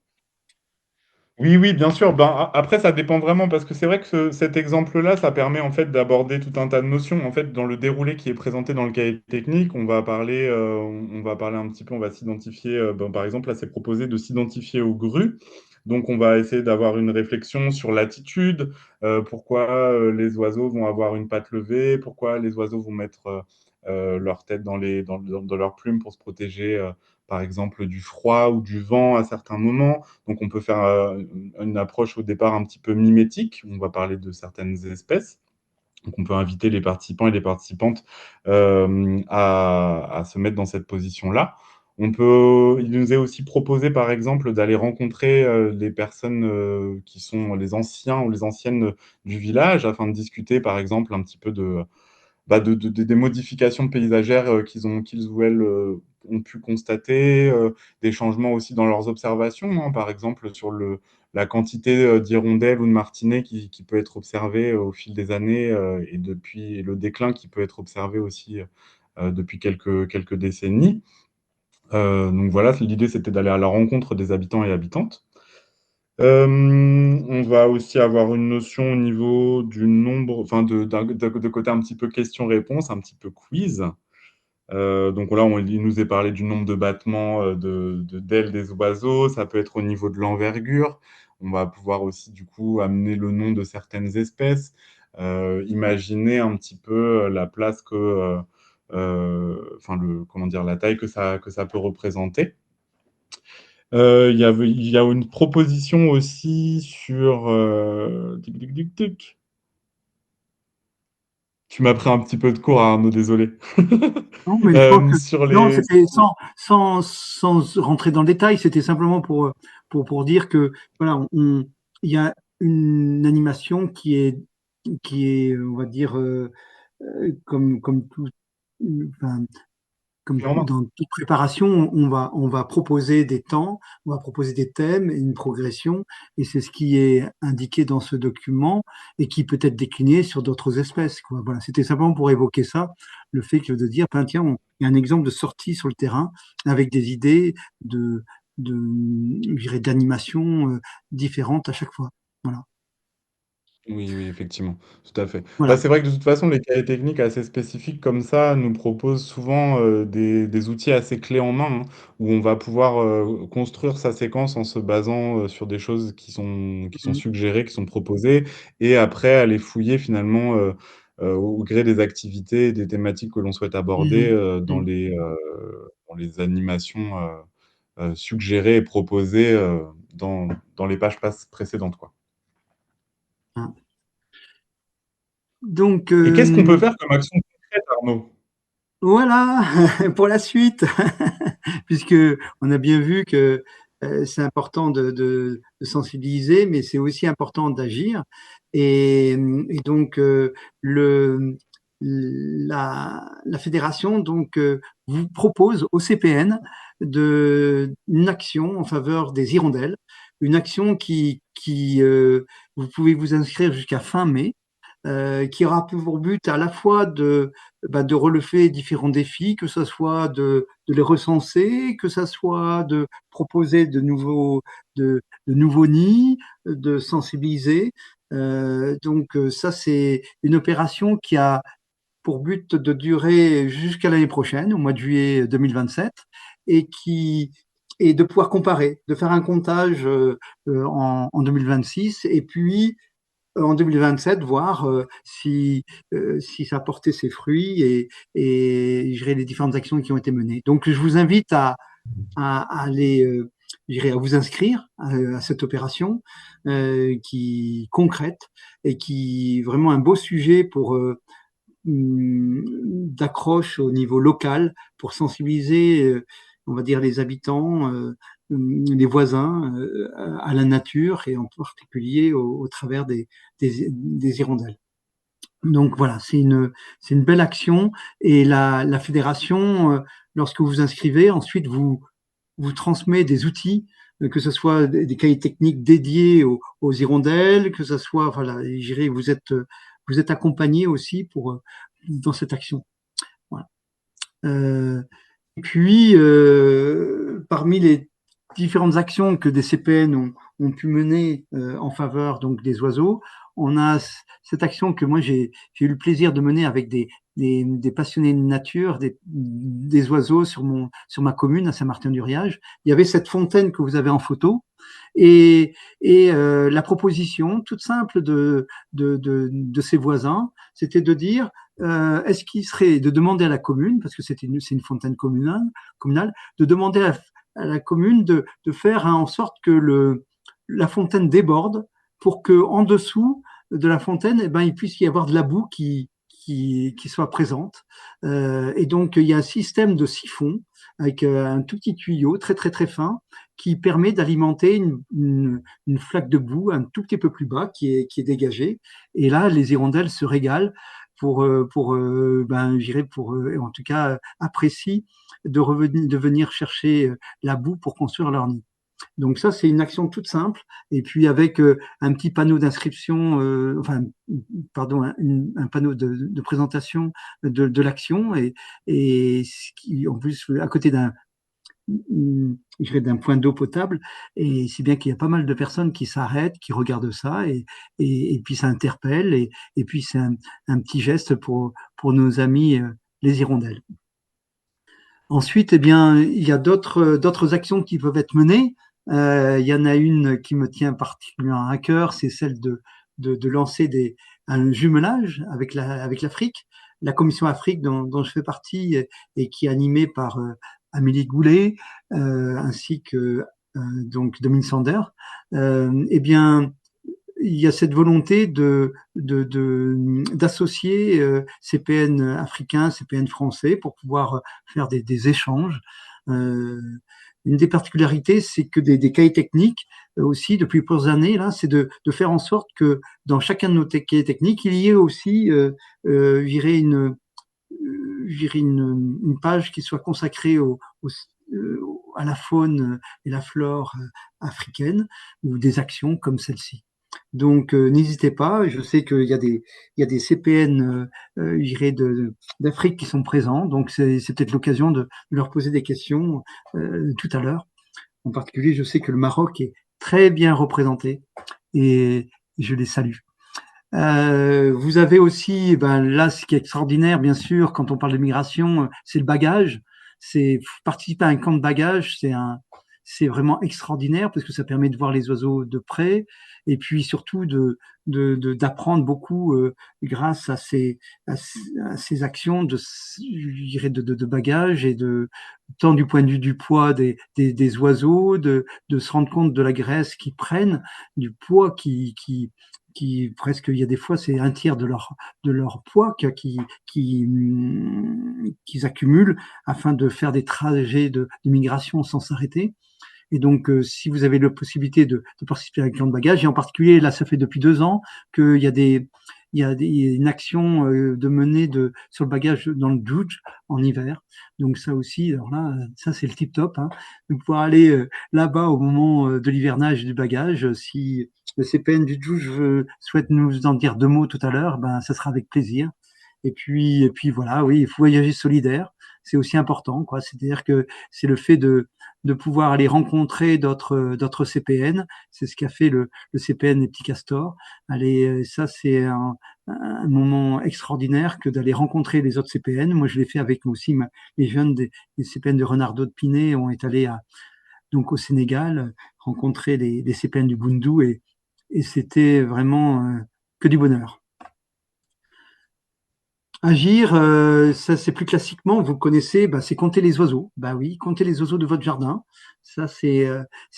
Oui, oui, bien sûr. Ben, après, ça dépend vraiment parce que c'est vrai que cet exemple-là, ça permet en fait d'aborder tout un tas de notions. En fait, dans le déroulé qui est présenté dans le cahier technique, on va parler un petit peu, on va s'identifier. Ben, par exemple, là, c'est proposé de s'identifier aux grues. Donc, on va essayer d'avoir une réflexion sur l'attitude, pourquoi les oiseaux vont avoir une patte levée, pourquoi les oiseaux vont mettre leur tête dans leurs plumes pour se protéger, par exemple, du froid ou du vent à certains moments. Donc, on peut faire une approche au départ un petit peu mimétique. On va parler de certaines espèces. Donc, on peut inviter les participants et les participantes à se mettre dans cette position-là. Il nous est aussi proposé, par exemple, d'aller rencontrer les personnes qui sont les anciens ou les anciennes du village afin de discuter, par exemple, un petit peu des modifications paysagères qu'ils ou elles ont pu constater, des changements aussi dans leurs observations, hein, par exemple sur la quantité d'hirondelles ou de martinets qui peut être observée au fil des années et le déclin qui peut être observé aussi depuis quelques décennies. Donc voilà, l'idée c'était d'aller à la rencontre des habitants et habitantes. On va aussi avoir une notion au niveau du nombre, enfin de côté un petit peu question-réponse, un petit peu quiz. Donc là, il nous est parlé du nombre de battements d'ailes des oiseaux, ça peut être au niveau de l'envergure. On va pouvoir aussi du coup amener le nom de certaines espèces, imaginer un petit peu la place enfin comment dire, la taille que ça peut représenter. Il y a une proposition aussi sur... tic, tic, tic, tic. Tu m'as pris un petit peu de cours, Arnaud, désolé. Non, mais je pense que Sur non, les... c'était sans rentrer dans le détail, c'était simplement pour dire que voilà, il y a une animation qui est, on va dire, comme tout, enfin, comme dans toute préparation, on va proposer des temps, on va proposer des thèmes et une progression, et c'est ce qui est indiqué dans ce document et qui peut être décliné sur d'autres espèces, quoi. Voilà, c'était simplement pour évoquer ça, le fait que de dire, ben, tiens, il y a un exemple de sortie sur le terrain avec des idées je dirais, d'animation différentes à chaque fois. Voilà. Oui, oui, effectivement, tout à fait. Bah, Voilà. c'est vrai que de toute façon, les cahiers techniques assez spécifiques comme ça nous proposent souvent des outils assez clés en main, hein, où on va pouvoir construire sa séquence en se basant sur des choses qui sont Mhm. suggérées, qui sont proposées, et après aller fouiller finalement au gré des activités et des thématiques que l'on souhaite aborder Mhm. Mhm. dans les animations suggérées et proposées dans les pages précédentes, quoi. Hein. Donc, Et qu'est-ce qu'on peut faire comme action concrète, Arnaud? voilà, pour la suite, puisque on a bien vu que c'est important de sensibiliser, mais c'est aussi important d'agir. Et donc, la fédération donc, vous propose au CPN une action en faveur des hirondelles, une action vous pouvez vous inscrire jusqu'à fin mai, qui aura pour but à la fois de relever différents défis, que ce soit de les recenser, que ce soit de proposer de nouveaux nids, de sensibiliser. Donc ça, c'est une opération qui a pour but de durer jusqu'à l'année prochaine, au mois de juillet 2027, et de pouvoir comparer, de faire un comptage en 2026, et puis en 2027, voir si ça a porté ses fruits et gérer les différentes actions qui ont été menées. Donc, je vous invite à aller, à vous inscrire à cette opération qui concrète et qui est vraiment un beau sujet d'accroche au niveau local pour sensibiliser, on va dire, les habitants, les voisins à la nature et en particulier au travers des hirondelles. Donc voilà, c'est une belle action et la fédération, lorsque vous vous inscrivez, ensuite vous transmet des outils, que ce soit des cahiers techniques dédiés aux hirondelles, que ce soit, voilà, je dirais, vous êtes accompagné aussi dans cette action. Voilà. Et puis, parmi les différentes actions que des CPN ont pu mener en faveur donc des oiseaux, on a cette action que moi j'ai eu le plaisir de mener avec des passionnés de nature, des oiseaux sur ma commune à Saint-Martin-du-Riage. Il y avait cette fontaine que vous avez en photo et la proposition toute simple de ses voisins, c'était de dire est-ce qu'il serait de demander à la commune, parce que c'est une fontaine communale, de demander à la commune de faire en sorte que la fontaine déborde pour que en dessous de la fontaine, eh ben, il puisse y avoir de la boue qui soit présente. Et donc, il y a un système de siphon avec un tout petit tuyau très, très, très fin qui permet d'alimenter une flaque de boue un tout petit peu plus bas qui est dégagée. Et là, les hirondelles se régalent je dirais en tout cas, apprécient de venir chercher la boue pour construire leur nid. Donc ça, c'est une action toute simple. Et puis avec un petit panneau d'inscription, pardon, un panneau de présentation de l'action et en plus à côté d'un point d'eau potable. Et c'est bien qu'il y a pas mal de personnes qui s'arrêtent, qui regardent ça et puis ça interpelle et puis c'est un petit geste pour nos amis les hirondelles. Ensuite, eh bien, il y a d'autres actions qui peuvent être menées. Il y en a une qui me tient particulièrement à cœur, c'est celle de lancer un jumelage avec l'Afrique. La Commission Afrique dont je fais partie et qui est animée par Amélie Goulet ainsi que donc Dominique Sander. Eh bien, il y a cette volonté d'associer CPN africains, CPN français pour pouvoir faire des échanges. Une des particularités, c'est que des cahiers techniques aussi depuis plusieurs années là, c'est de faire en sorte que dans chacun de nos cahiers techniques, il y ait aussi, je dirais une page qui soit consacrée à la faune et la flore africaine ou des actions comme celle-ci. Donc n'hésitez pas, je sais qu'il y a des CPN je dirais d'Afrique qui sont présents, donc c'est peut-être l'occasion de leur poser des questions tout à l'heure. En particulier, je sais que le Maroc est très bien représenté et je les salue. Vous avez aussi, ben là, ce qui est extraordinaire, bien sûr, quand on parle de migration, c'est le bagage. C'est participer à un camp de bagage, c'est vraiment extraordinaire parce que ça permet de voir les oiseaux de près et puis surtout d'apprendre beaucoup grâce à ces actions je dirais de bagage et tant du point de vue du poids des oiseaux, de se rendre compte de la graisse qu'ils prennent, du poids qui presque, il y a des fois, c'est un tiers de leur poids qu'ils accumulent afin de faire des trajets de migration sans s'arrêter. Et donc, si vous avez la possibilité de participer à un camp de bagages, et en particulier, là, ça fait depuis 2 ans qu'il y a une action de mener sur le bagage dans le Djoudj en hiver. Donc ça aussi, alors là, ça c'est le tip top, hein, de pouvoir aller là-bas au moment de l'hivernage du bagage. Si le CPN du Djoudj souhaite nous en dire 2 mots tout à l'heure, ben ça sera avec plaisir. Et puis voilà, oui, il faut voyager solidaire, c'est aussi important, quoi. C'est-à-dire que c'est le fait de pouvoir aller rencontrer d'autres CPN. C'est ce qu'a fait le CPN des petits castors. Allez, ça c'est un moment extraordinaire que d'aller rencontrer les autres CPN. Moi, je l'ai fait avec aussi les jeunes des CPN de Renardeau de Pinet. On est allé donc au Sénégal rencontrer les CPN du Boundou et c'était vraiment que du bonheur. Agir, ça c'est plus classiquement, vous connaissez, bah, c'est compter les oiseaux. Bah oui, compter les oiseaux de votre jardin. Ça c'est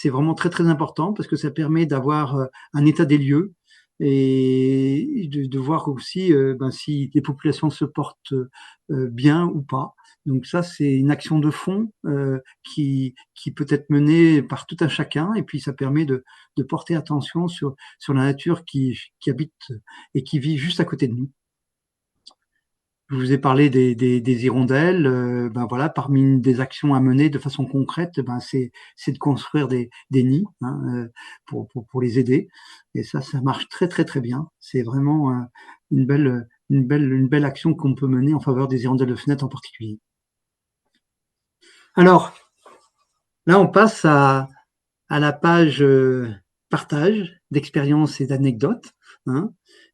vraiment très très important parce que ça permet d'avoir un état des lieux et de voir aussi ben, si les populations se portent bien ou pas. Donc ça c'est une action de fond qui peut être menée par tout un chacun et puis ça permet de porter attention sur la nature qui habite et qui vit juste à côté de nous. Je vous ai parlé des hirondelles. Ben voilà, parmi des actions à mener de façon concrète, ben c'est de construire des nids hein, pour les aider. Et ça marche très très très bien. C'est vraiment une belle action qu'on peut mener en faveur des hirondelles de fenêtre en particulier. Alors là, on passe à la page partage d'expériences et d'anecdotes. Hein,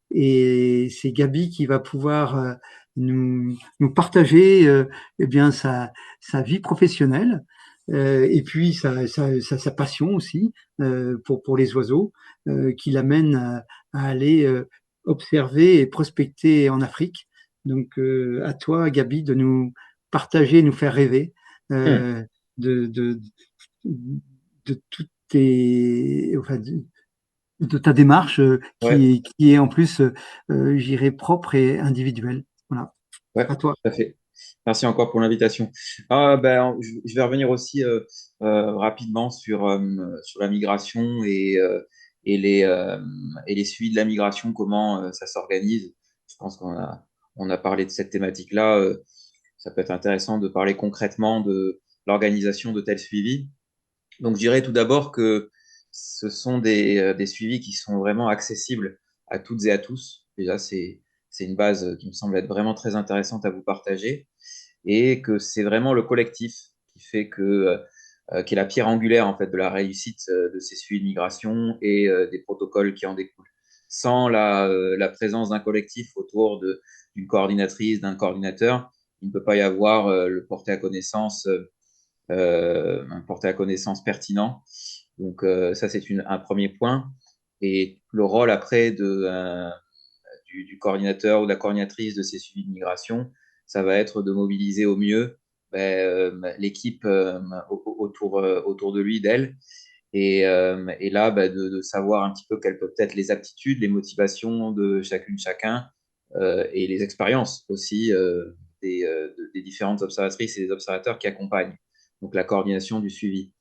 et c'est Gabi qui va pouvoir nous partager eh bien sa vie professionnelle et puis sa passion aussi pour les oiseaux qui l'amène à aller observer et prospecter en Afrique. Donc à toi, Gabi, de nous partager, nous faire rêver de, de, de toutes tes, enfin, de ta démarche Ouais, qui est en plus, j'irais, propre et individuelle. Voilà, ouais, à toi. tout à fait. Merci encore pour l'invitation. Ah, ben, je vais revenir aussi rapidement sur la migration et et les suivis de la migration, comment ça s'organise. Je pense on a parlé de cette thématique-là. Ça peut être intéressant de parler concrètement de l'organisation de tels suivis. Donc, je dirais tout d'abord que ce sont des suivis qui sont vraiment accessibles à toutes et à tous. Déjà, c'est une base qui me semble être vraiment très intéressante à vous partager et que c'est vraiment le collectif qui fait qui est la pierre angulaire en fait de la réussite de ces suivis de migration et des protocoles qui en découlent. Sans la présence d'un collectif autour d'une coordinatrice, d'un coordinateur, il ne peut pas y avoir le un porté à connaissance pertinent. Donc ça, c'est un premier point. Et le rôle après du coordinateur ou de la coordinatrice de ces suivis de migration, ça va être de mobiliser au mieux l'équipe autour de lui, d'elle. Et là, de savoir un petit peu quelles peuvent être les aptitudes, les motivations de chacune, chacun, et les expériences aussi des différentes observatrices et des observateurs qui accompagnent. Donc la coordination du suivi.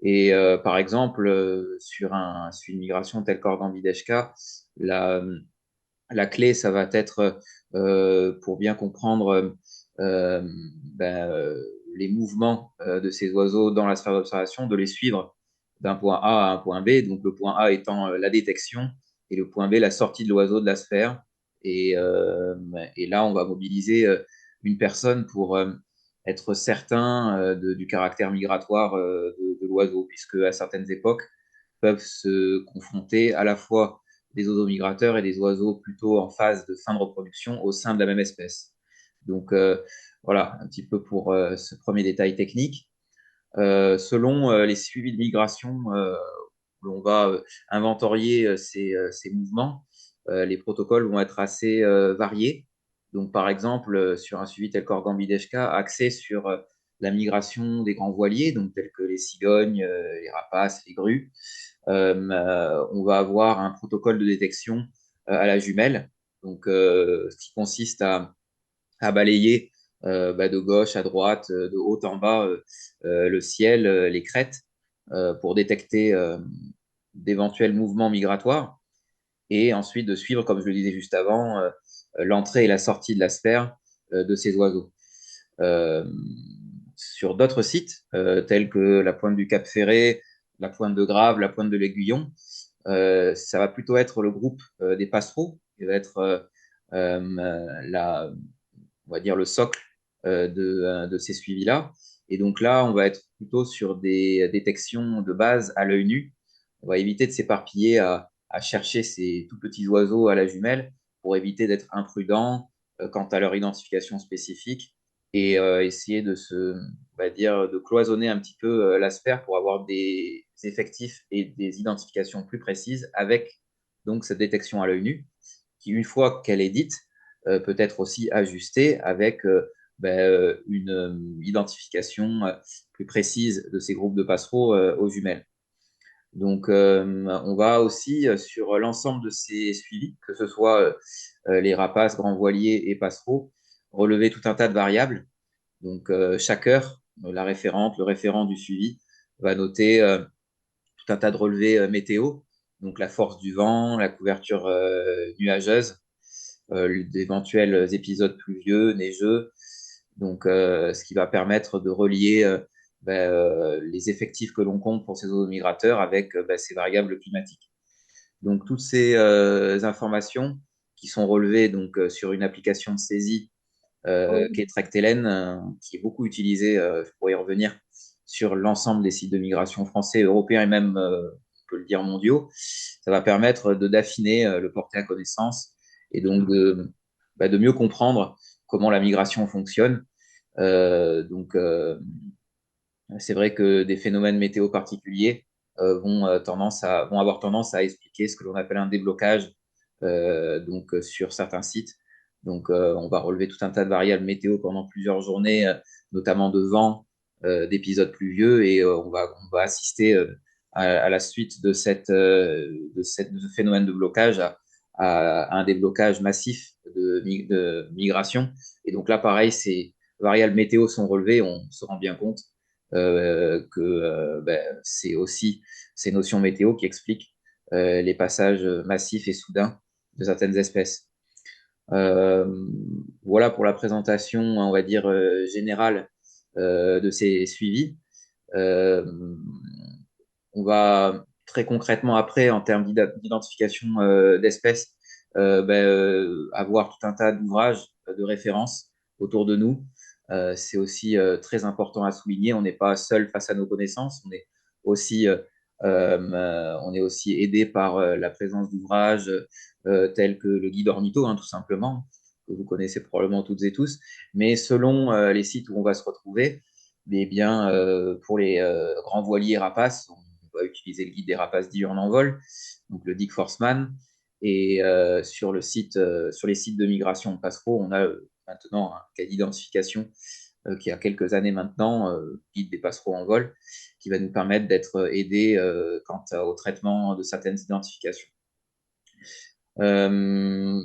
Et par exemple, sur un suivi de migration tel qu'Organ-Bideshka, la, la clé, ça va être pour bien comprendre euh, ben, euh, les mouvements de ces oiseaux dans la sphère d'observation, de les suivre d'un point A à un point B. Donc le point A étant la détection et le point B la sortie de l'oiseau de la sphère. Et là, on va mobiliser une personne pour être certain du caractère migratoire de l'oiseau, puisque à certaines époques peuvent se confronter à la fois des oiseaux migrateurs et des oiseaux plutôt en phase de fin de reproduction au sein de la même espèce. Donc voilà, un petit peu pour ce premier détail technique. Selon les suivis de migration, on va inventorier ces mouvements. Les protocoles vont être assez variés. Donc, par exemple, sur un suivi tel qu'Organ-Bideshka, axé sur la migration des grands voiliers, donc tels que les cigognes, les rapaces, les grues, on va avoir un protocole de détection à la jumelle, donc ce qui consiste à balayer de gauche à droite, de haut en bas, le ciel, les crêtes, pour détecter d'éventuels mouvements migratoires, et ensuite de suivre, comme je le disais juste avant, l'entrée et la sortie de la sphère de ces oiseaux. Euh, sur d'autres sites, tels que la pointe du Cap Ferré, la pointe de Grave, la pointe de l'Aiguillon, ça va plutôt être le groupe des passereaux qui va être on va dire le socle de ces suivis-là. Et donc là, on va être plutôt sur des détections de base à l'œil nu. On va éviter de s'éparpiller à chercher ces tout petits oiseaux à la jumelle pour éviter d'être imprudent quant à leur identification spécifique et essayer on va dire, de cloisonner un petit peu la sphère pour avoir des effectifs et des identifications plus précises avec donc cette détection à l'œil nu qui, une fois qu'elle est dite, peut être aussi ajustée avec une identification plus précise de ces groupes de passereaux aux jumelles. Donc, on va aussi sur l'ensemble de ces suivis, que ce soit les rapaces, grands voiliers et passereaux, relever tout un tas de variables. Donc, chaque heure, la référente, le référent du suivi va noter tout un tas de relevés météo, donc la force du vent, la couverture nuageuse, d'éventuels épisodes pluvieux, neigeux, donc ce qui va permettre de relier les effectifs que l'on compte pour ces oiseaux migrateurs avec ces variables climatiques. Donc toutes ces informations qui sont relevées donc sur une application de saisie qui est Tractelen, qui est beaucoup utilisée, je pourrais y revenir, sur l'ensemble des sites de migration français, européens et même, on peut le dire, mondiaux. Ça va permettre d'affiner le porté à connaissance et donc de mieux comprendre comment la migration fonctionne. Donc, c'est vrai que des phénomènes météo particuliers vont avoir tendance à expliquer ce que l'on appelle un déblocage donc sur certains sites. Donc, on va relever tout un tas de variables météo pendant plusieurs journées, notamment de vent, d'épisodes pluvieux, et on va assister à la suite de de ce phénomène de blocage à un déblocage massif de migration. Et donc là, pareil, ces variables météo sont relevées, on se rend bien compte que ben, c'est aussi ces notions météo qui expliquent les passages massifs et soudains de certaines espèces. Voilà pour la présentation, on va dire, générale de ces suivis. Euh, on va très concrètement après, en termes d'identification d'espèces, avoir tout un tas d'ouvrages de référence autour de nous. C'est aussi très important à souligner. On n'est pas seul face à nos connaissances. On est aussi aidé par la présence d'ouvrages tels que le guide ornitho, hein, tout simplement, que vous connaissez probablement toutes et tous. Mais selon les sites où on va se retrouver, eh bien, pour les grands voiliers rapaces, on va utiliser le guide des rapaces diurnes en vol, donc le Dick Forsman. Et sur sur les sites de migration de passereaux, on a maintenant un cas d'identification qui a quelques années maintenant, guide des passereaux en vol, qui va nous permettre d'être aidés quant au traitement de certaines identifications. Euh,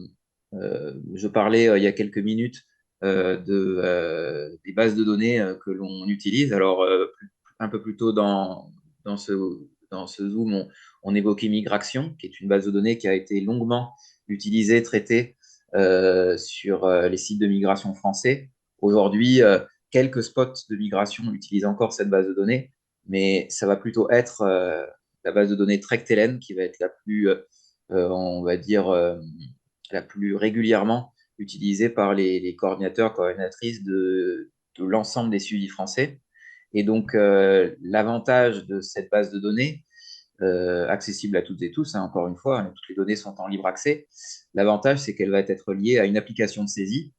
je parlais il y a quelques minutes des bases de données que l'on utilise. Alors, un peu plus tôt dans ce, dans ce Zoom, on évoquait Migration, qui est une base de données qui a été longuement utilisée, traitée sur les sites de migration français. Aujourd'hui, quelques spots de migration utilisent encore cette base de données, mais ça va plutôt être la base de données Trek-TLN qui va être la plus, on va dire, la plus régulièrement utilisée par les coordinateurs, coordinatrices de l'ensemble des suivis français. Et donc, l'avantage de cette base de données, accessible à toutes et tous, hein, encore une fois, hein, toutes les données sont en libre accès, l'avantage, c'est qu'elle va être liée à une application de saisie.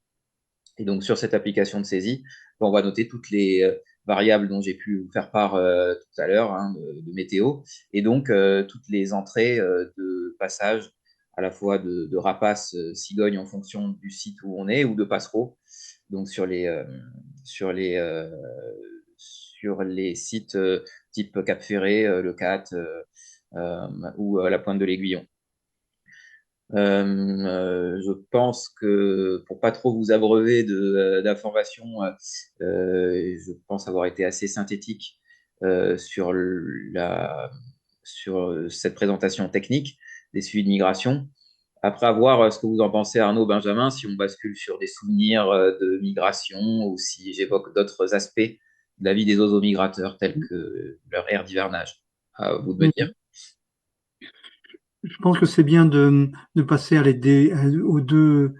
Et donc, sur cette application de saisie, on va noter toutes les variables dont j'ai pu vous faire part tout à l'heure, hein, de météo, et donc toutes les entrées de passage, à la fois de rapaces, cigognes en fonction du site où on est, ou de passereaux, donc sur les, euh, sur les sites type Cap Ferré, le CAT ou la Pointe de l'Aiguillon. Je pense que pour pas trop vous abreuver d'informations, je pense avoir été assez synthétique sur sur cette présentation technique des suivis de migration. Après avoir ce que vous en pensez, Arnaud, Benjamin, si on bascule sur des souvenirs de migration ou si j'évoque d'autres aspects de la vie des oiseaux migrateurs tels que leur ère d'hivernage. À vous de me dire. Je pense que c'est bien de passer aux deux,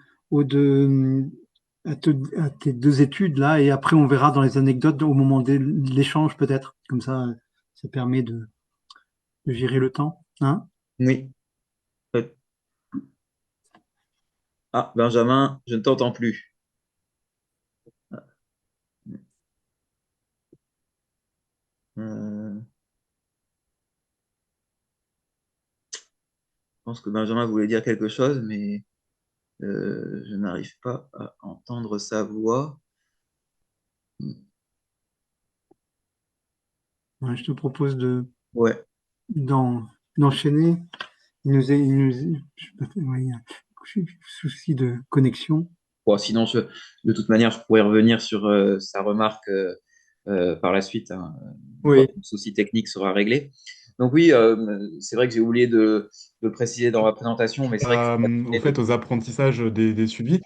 à tes deux études là, et après on verra dans les anecdotes au moment de l'échange peut-être. Comme ça permet de gérer le temps. Hein? Oui. Ah, Benjamin, je ne t'entends plus. Je pense que Benjamin voulait dire quelque chose, mais je n'arrive pas à entendre sa voix. Ouais, je te propose Ouais. d'enchaîner. Je sais pas, ouais, il y a un souci de connexion. Bon, sinon, de toute manière, je pourrais revenir sur sa remarque par la suite, hein, une fois Oui. que le souci technique sera réglé. Donc oui, c'est vrai que j'ai oublié de le préciser dans ma présentation, mais c'est vrai que Au fait, aux apprentissages des suivis.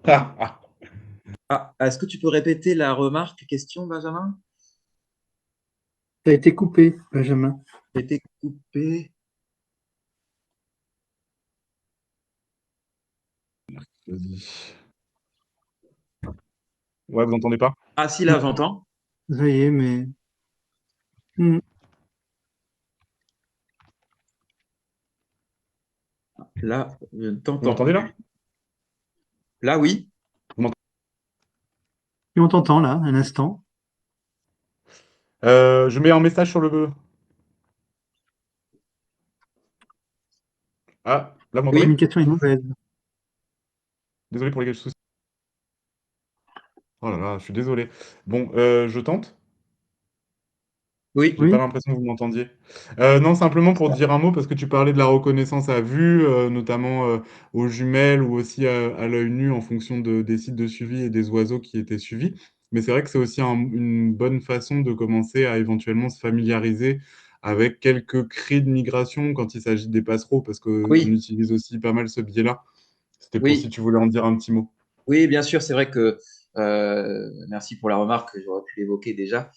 Ah, ah. Ah, est-ce que tu peux répéter la remarque, question, Benjamin? Ça a été coupé, Benjamin. J'ai été coupé. Vas-y. Ouais, vous entendez pas? Ah si, là, j'entends. Ça y est, mais hmm, Là, je ne Vous t'entends m'entendez là? plus. Là, oui. Vous m'entendez. on t'entend là, un instant. Je mets un message sur le. Ah, là, vous Oui. m'entendez? Communication est mauvaise. Désolé pour les soucis. Oh là là, je suis désolé. Bon, je tente. Oui, J'ai pas Oui, l'impression que vous m'entendiez. Non, simplement pour dire un mot, parce que tu parlais de la reconnaissance à vue, notamment aux jumelles ou aussi à l'œil nu en fonction des sites de suivi et des oiseaux qui étaient suivis. Mais c'est vrai que c'est aussi une bonne façon de commencer à éventuellement se familiariser avec quelques cris de migration quand il s'agit des passereaux, parce qu'on oui, utilise aussi pas mal ce biais-là. C'était pour si oui. tu voulais en dire un petit mot. Oui, bien sûr, c'est vrai que merci pour la remarque, j'aurais pu l'évoquer déjà.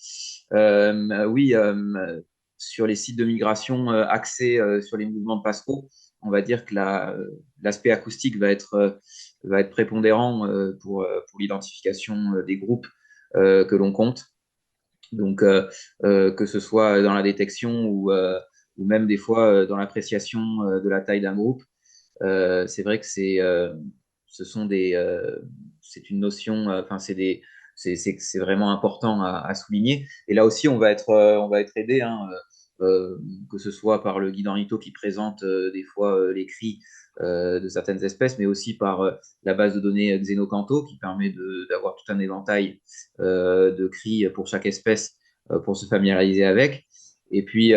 Oui, sur les sites de migration axés sur les mouvements de passereaux, on va dire que l'aspect acoustique va être prépondérant pour l'identification des groupes que l'on compte. Donc, que ce soit dans la détection ou même des fois dans l'appréciation de la taille d'un groupe. C'est vrai que ce sont c'est une notion, enfin, c'est vraiment important à souligner. Et là aussi, on va être aidé, hein, que ce soit par le guide ornitho qui présente des fois les cris de certaines espèces, mais aussi par la base de données Xenocanto qui permet d'avoir tout un éventail de cris pour chaque espèce pour se familiariser avec. Et puis,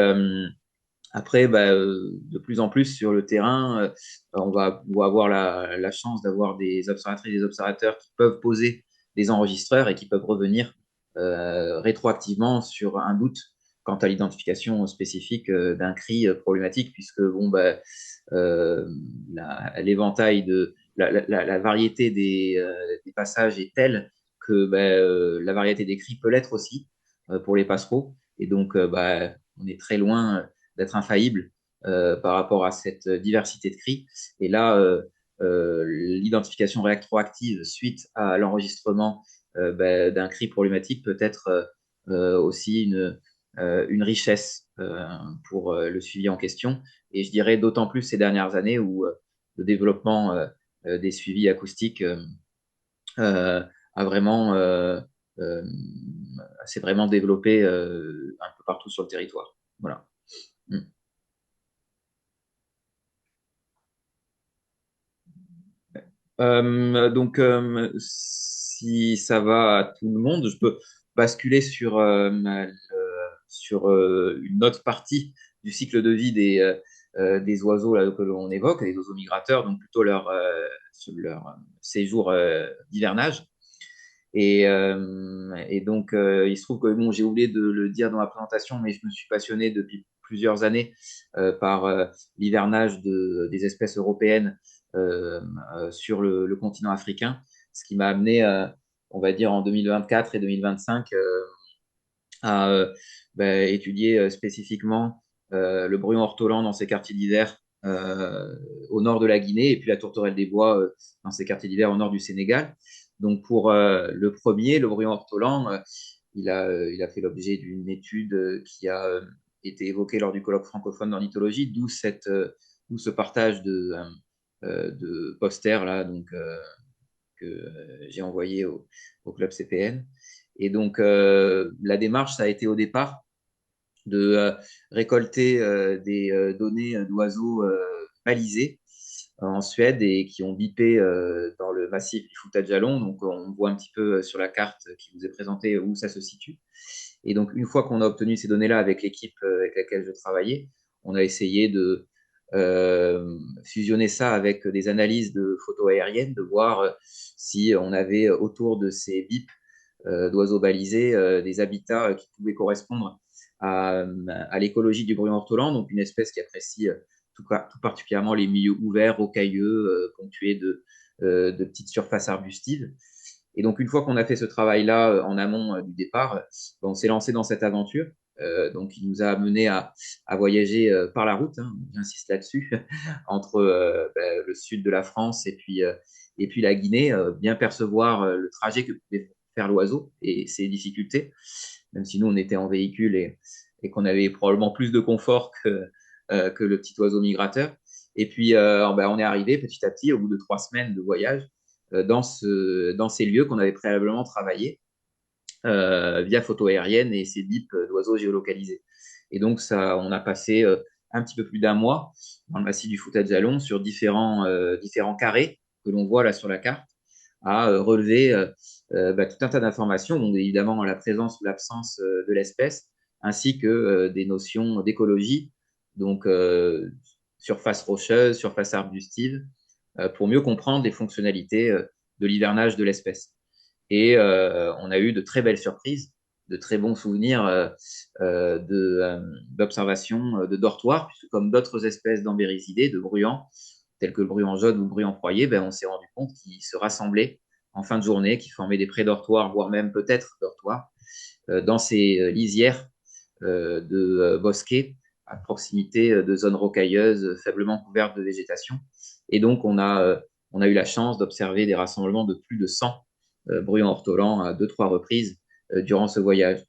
après, de plus en plus sur le terrain, on va avoir la chance d'avoir des observatrices et des observateurs qui peuvent poser des enregistreurs et qui peuvent revenir rétroactivement sur un doute quant à l'identification spécifique d'un cri problématique, puisque bon, euh, l'éventail la variété des passages est telle que la variété des cris peut l'être aussi pour les passereaux. Et donc, on est très loin d'être infaillible par rapport à cette diversité de cris. Et là, l'identification rétroactive suite à l'enregistrement d'un cri problématique peut être aussi une richesse pour le suivi en question. Et je dirais d'autant plus ces dernières années où le développement des suivis acoustiques a vraiment euh, s'est vraiment développé un peu partout sur le territoire. Voilà. Mm. Donc, si ça va à tout le monde, je peux basculer sur une autre partie du cycle de vie des oiseaux là, que l'on évoque, les oiseaux migrateurs, donc plutôt sur leur séjour d'hivernage. Et donc, il se trouve que bon, j'ai oublié de le dire dans la présentation, mais je me suis passionné depuis plusieurs années par l'hivernage des espèces européennes euh, sur le continent africain, ce qui m'a amené, on va dire, en 2024 et 2025 à étudier spécifiquement le brûlant ortolan dans ses quartiers d'hiver au nord de la Guinée et puis la tourterelle des bois dans ses quartiers d'hiver au nord du Sénégal. Donc pour le premier, le brûlant ortolan, il a fait l'objet d'une étude qui a été évoquée lors du colloque francophone d'ornithologie, d'où ce partage de posters là, donc que j'ai envoyé au club CPN. Et donc, la démarche, ça a été au départ de récolter des données d'oiseaux balisés en Suède et qui ont bipé dans le massif du Fouta-Djallon. Donc, on voit un petit peu sur la carte qui vous est présentée où ça se situe. Et donc, une fois qu'on a obtenu ces données-là avec l'équipe avec laquelle je travaillais, on a essayé de fusionner ça avec des analyses de photos aériennes, de voir si on avait autour de ces bips d'oiseaux balisés des habitats qui pouvaient correspondre à l'écologie du brûlant ortolan, donc une espèce qui apprécie tout particulièrement les milieux ouverts, rocailleux, ponctués de petites surfaces arbustives. Et donc, une fois qu'on a fait ce travail-là en amont du départ, on s'est lancé dans cette aventure. Donc, il nous a amené à voyager par la route, hein, j'insiste là-dessus, entre le sud de la France et puis la Guinée, bien percevoir le trajet que pouvait faire l'oiseau et ses difficultés, même si nous, on était en véhicule et qu'on avait probablement plus de confort que le petit oiseau migrateur. Et puis, on est arrivé petit à petit, au bout de 3 semaines de voyage, dans ces lieux qu'on avait préalablement travaillés via photo aérienne et ces bips d'oiseaux géolocalisés. Et donc, ça, on a passé un petit peu plus d'un mois dans le massif du Fouta-Djallon sur différents carrés que l'on voit là sur la carte à relever tout un tas d'informations, donc évidemment la présence ou l'absence de l'espèce, ainsi que des notions d'écologie, donc surface rocheuse, surface arbustive, pour mieux comprendre les fonctionnalités de l'hivernage de l'espèce. Et on a eu de très belles surprises, de très bons souvenirs d'observation de dortoirs, puisque comme d'autres espèces d'ambérysidés, de bruants, tels que le bruant jaune ou le bruant broyé, ben, on s'est rendu compte qu'ils se rassemblaient en fin de journée, qu'ils formaient des prédortoirs, voire même peut-être dortoirs, dans ces lisières de bosquets à proximité de zones rocailleuses faiblement couvertes de végétation. Et donc, on a eu la chance d'observer des rassemblements de plus de 100 bruants ortolans à 2-3 reprises durant ce voyage.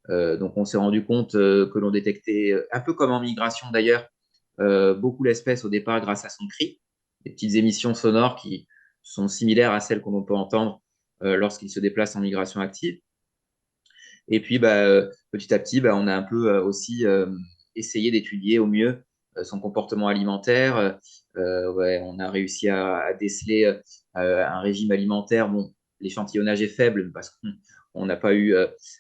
Donc, on s'est rendu compte que l'on détectait, un peu comme en migration d'ailleurs, beaucoup l'espèce au départ grâce à son cri, des petites émissions sonores qui sont similaires à celles qu'on peut entendre lorsqu'il se déplace en migration active. Et puis, petit à petit, on a un peu aussi essayé d'étudier au mieux son comportement alimentaire. Ouais, on a réussi à déceler un régime alimentaire. Bon, l'échantillonnage est faible parce qu'on n'a pas eu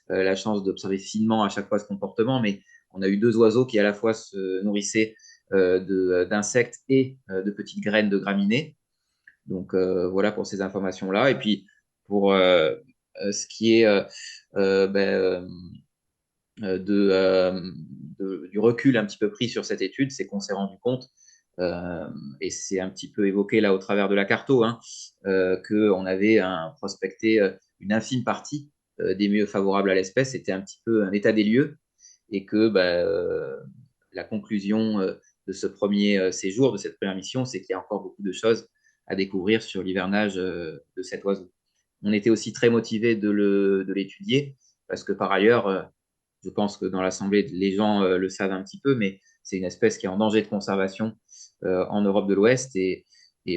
la chance d'observer finement à chaque fois ce comportement, mais on a eu 2 oiseaux qui à la fois se nourrissaient d'insectes et de petites graines de graminées. Donc voilà pour ces informations-là. Et puis pour ce qui est du recul un petit peu pris sur cette étude, c'est qu'on s'est rendu compte, et c'est un petit peu évoqué là au travers de la carto, hein, qu'on avait prospecté une infime partie des milieux favorables à l'espèce. C'était un petit peu un état des lieux et que la conclusion de ce premier séjour, de cette première mission, c'est qu'il y a encore beaucoup de choses à découvrir sur l'hivernage de cet oiseau. On était aussi très motivés de l'étudier parce que par ailleurs, je pense que dans l'Assemblée, les gens le savent un petit peu, mais c'est une espèce qui est en danger de conservation en Europe de l'Ouest. Et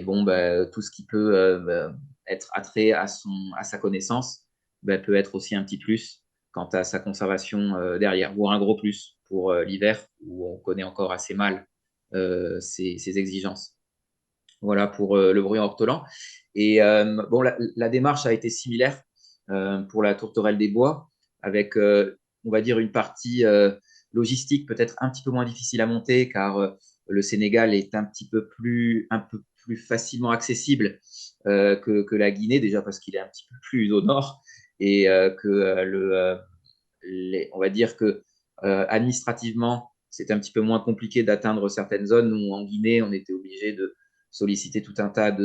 bon, tout ce qui peut être attrait à sa connaissance peut être aussi un petit plus quant à sa conservation derrière, voire un gros plus pour l'hiver, où on connaît encore assez mal ces exigences. Voilà pour le bruant ortolan. Et bon, la démarche a été similaire pour la tourterelle des bois, avec, on va dire, une partie logistique peut-être un petit peu moins difficile à monter, car le Sénégal est un peu plus facilement accessible que la Guinée, déjà parce qu'il est un petit peu plus au nord, et que on va dire que administrativement, c'est un petit peu moins compliqué d'atteindre certaines zones où en Guinée, on était obligé de solliciter tout un tas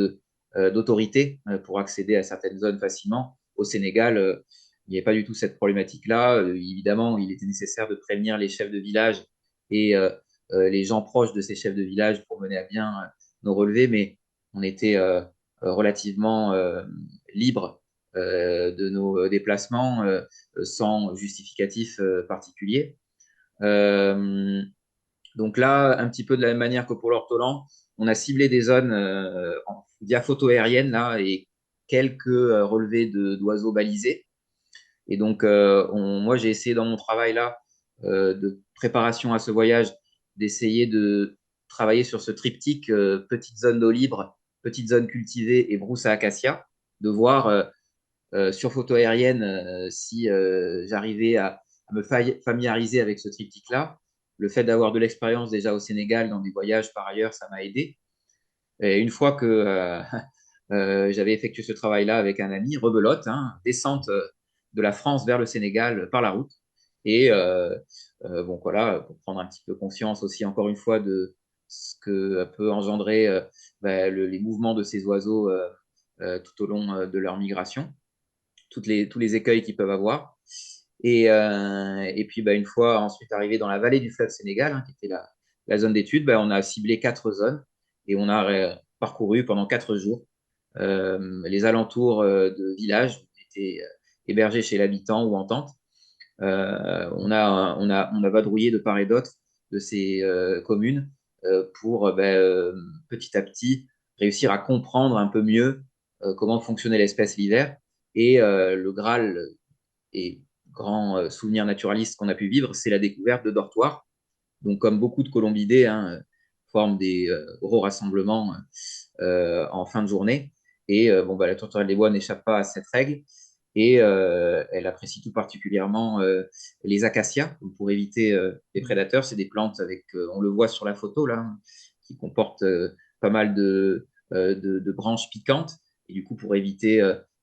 d'autorités pour accéder à certaines zones facilement. Au Sénégal, il n'y avait pas du tout cette problématique-là. Évidemment, il était nécessaire de prévenir les chefs de village et les gens proches de ces chefs de village pour mener à bien nos relevés, mais on était relativement libre de nos déplacements sans justificatif particulier. Donc là, un petit peu de la même manière que pour l'ortolan, on a ciblé des zones via photo aérienne là, et quelques relevés d'oiseaux balisés. Et donc, moi, j'ai essayé dans mon travail là de préparation à ce voyage d'essayer de travailler sur ce triptyque petite zone d'eau libre, petite zone cultivée et brousse à acacia, de voir sur photo aérienne si j'arrivais à me familiariser avec ce triptyque-là. Le fait d'avoir de l'expérience déjà au Sénégal dans des voyages par ailleurs, ça m'a aidé. Et une fois que j'avais effectué ce travail-là avec un ami, rebelote, hein, descente de la France vers le Sénégal par la route. Et bon, voilà, pour prendre un petit peu conscience aussi, encore une fois, de ce que peut engendrer les mouvements de ces oiseaux tout au long de leur migration, tous les écueils qu'ils peuvent avoir. Et puis, une fois ensuite arrivé dans la vallée du fleuve Sénégal, hein, qui était la zone d'étude, on a ciblé 4 zones et on a parcouru pendant 4 jours les alentours de villages où on était hébergés chez l'habitant ou en tente. On a vadrouillé de part et d'autre de ces communes pour petit à petit réussir à comprendre un peu mieux comment fonctionnait l'espèce l'hiver. Et le Graal et grand souvenir naturaliste qu'on a pu vivre, c'est la découverte de dortoirs. Donc, comme beaucoup de colombidés, hein, forment des gros rassemblements en fin de journée. Et la tourterelle des bois n'échappe pas à cette règle. Et elle apprécie tout particulièrement les acacias pour éviter les prédateurs. C'est des plantes avec, on le voit sur la photo là, hein, qui comportent pas mal de branches piquantes. Et du coup, pour éviter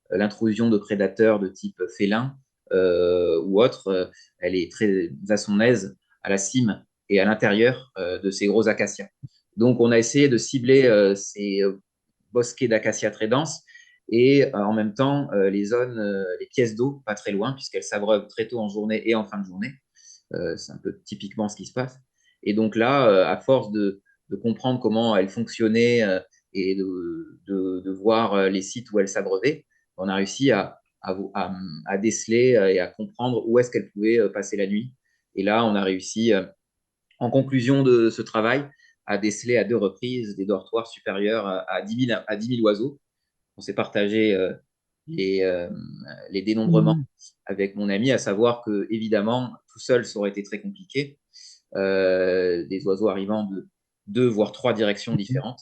l'intrusion de prédateurs de type félin ou autre, elle est très à son aise à la cime et à l'intérieur de ces gros acacias. Donc, on a essayé de cibler ces bosquets d'acacias très denses et en même temps les zones, les pièces d'eau pas très loin, puisqu'elles s'abreuvent très tôt en journée et en fin de journée. C'est un peu typiquement ce qui se passe. Et donc là, à force de comprendre comment elles fonctionnaient et de voir les sites où elles s'abreuvaient, on a réussi à déceler et à comprendre où est-ce qu'elles pouvaient passer la nuit. Et là, on a réussi, en conclusion de ce travail, à déceler à 2 reprises des dortoirs supérieurs à 10 000 oiseaux. On s'est partagé les, euh, les dénombrements Mhm. avec mon ami, à savoir que, évidemment, tout seul, ça aurait été très compliqué. Des oiseaux arrivant de 2 voire 3 directions différentes.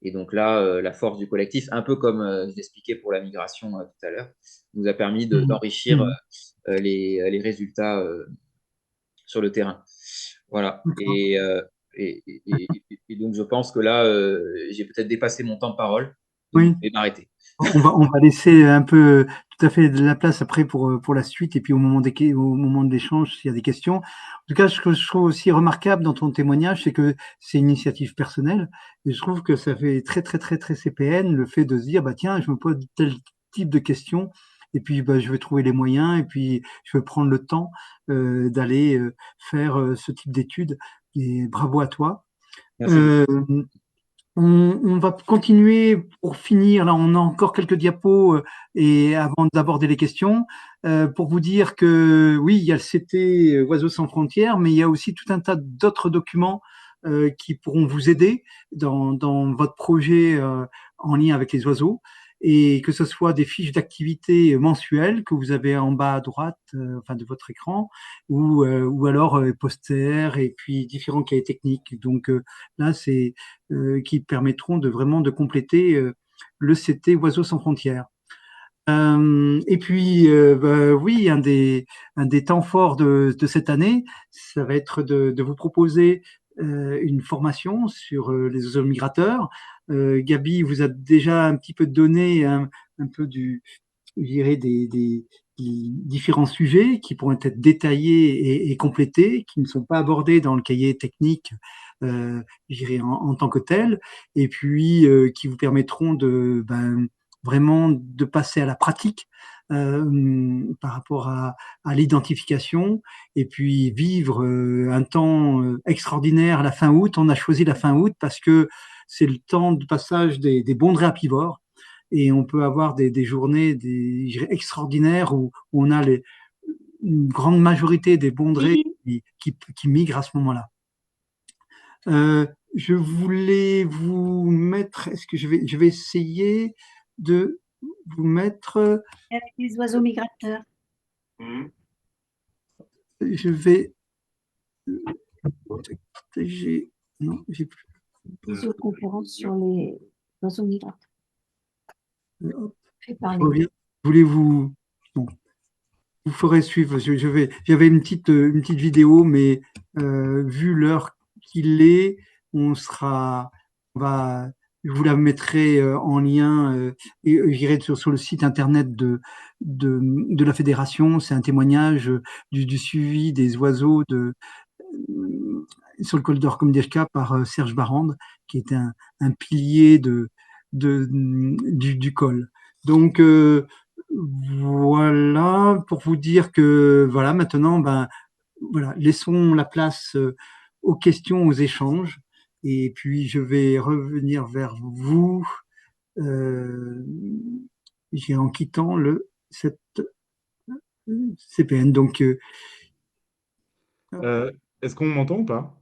Et donc là, la force du collectif, un peu comme je l'expliquais pour la migration tout à l'heure, nous a permis Mhm. d'enrichir Mhm. les résultats sur le terrain. Voilà. D'accord. Et donc, je pense que là, j'ai peut-être dépassé mon temps de parole, donc Oui. je vais m'arrêter. On va laisser un peu tout à fait de la place après pour la suite et puis au moment de l'échange s'il y a des questions. En tout cas, ce que je trouve aussi remarquable dans ton témoignage, c'est que c'est une initiative personnelle et je trouve que ça fait très très très très CPN le fait de se dire bah tiens, je me pose tel type de questions et puis bah, je vais trouver les moyens et puis je vais prendre le temps d'aller faire ce type d'études et bravo à toi. Merci beaucoup. Euh, on va continuer pour finir. Là, on a encore quelques diapos et avant d'aborder les questions, pour vous dire que oui, il y a le CT Oiseaux sans frontières, mais il y a aussi tout un tas d'autres documents qui pourront vous aider dans votre projet en lien avec les oiseaux. Et que ce soit des fiches d'activité mensuelles que vous avez en bas à droite, enfin de votre écran, ou alors posters et puis différents cahiers techniques. Donc là, c'est qui permettront de vraiment de compléter le CT Oiseaux sans frontières. Et puis, bah, oui, un des temps forts de cette année, ça va être de vous proposer une formation sur les oiseaux migrateurs. Gabi vous a déjà un petit peu donné un peu je dirais, des différents sujets qui pourraient être détaillés et complétés, qui ne sont pas abordés dans le cahier technique, je dirais, en tant que tel, et puis qui vous permettront vraiment de passer à la pratique par rapport à l'identification, et puis vivre un temps extraordinaire à la fin août. On a choisi la fin août parce que c'est le temps de passage des bondrées apivores et on peut avoir des journées je dirais, extraordinaires où on a une grande majorité des bondrées qui migrent à ce moment-là. Je voulais vous mettre, est-ce que je vais essayer de vous mettre, Avec les oiseaux migrateurs. je vais, non, j'ai plus, Conférence sur les oiseaux migrateurs. hop, Fait je par les... reviens. Voulez-vous, bon, vous ferez suivre. J'avais une petite vidéo, mais vu l'heure qu'il est, on va, je vous la mettrai en lien et j'irai sur le site internet de la fédération. C'est un témoignage du suivi des oiseaux sur le col d'Or Comdeshka par Serge Barrande, qui est un pilier du col. Donc, voilà, pour vous dire que voilà, maintenant, ben, voilà, laissons la place aux questions, aux échanges. Et puis, je vais revenir vers vous en quittant cette CPN. Donc, Euh, Est-ce qu'on m'entend ou pas?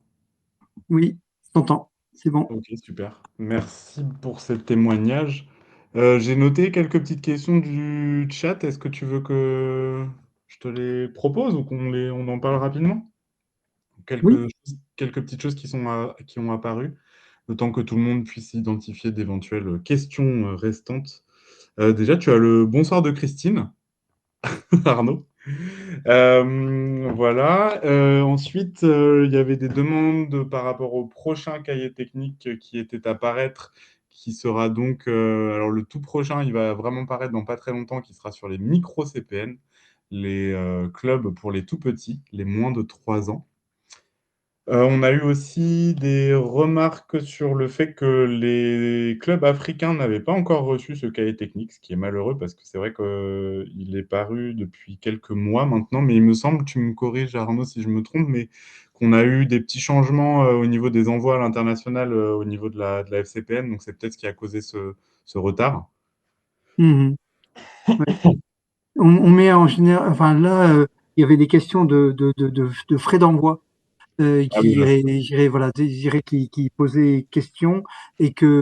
oui, t'entends, c'est bon. Ok, super. Merci pour ce témoignage. J'ai noté quelques petites questions du chat. Est-ce que tu veux que je te les propose ou on en parle rapidement? Oui. Quelques petites choses qui ont apparu, le temps que tout le monde puisse identifier d'éventuelles questions restantes. Déjà, tu as le bonsoir de Christine. Arnaud. Voilà. Ensuite, il y avait des demandes par rapport au prochain cahier technique qui était à paraître, qui sera donc, alors le tout prochain, il va vraiment paraître dans pas très longtemps, qui sera sur les micro-CPN, les clubs pour les tout petits, les moins de 3 ans. On a eu aussi des remarques sur le fait que les clubs africains n'avaient pas encore reçu ce cahier technique, ce qui est malheureux parce que c'est vrai qu'il est paru depuis quelques mois maintenant, mais il me semble, tu me corriges Arnaud si je me trompe, mais qu'on a eu des petits changements au niveau des envois à l'international au niveau de la FCPN, donc c'est peut-être ce qui a causé ce retard. Mhm. Ouais. On met en général, enfin là, il y avait des questions de frais d'envoi Ah oui, voilà, qui posaient question et que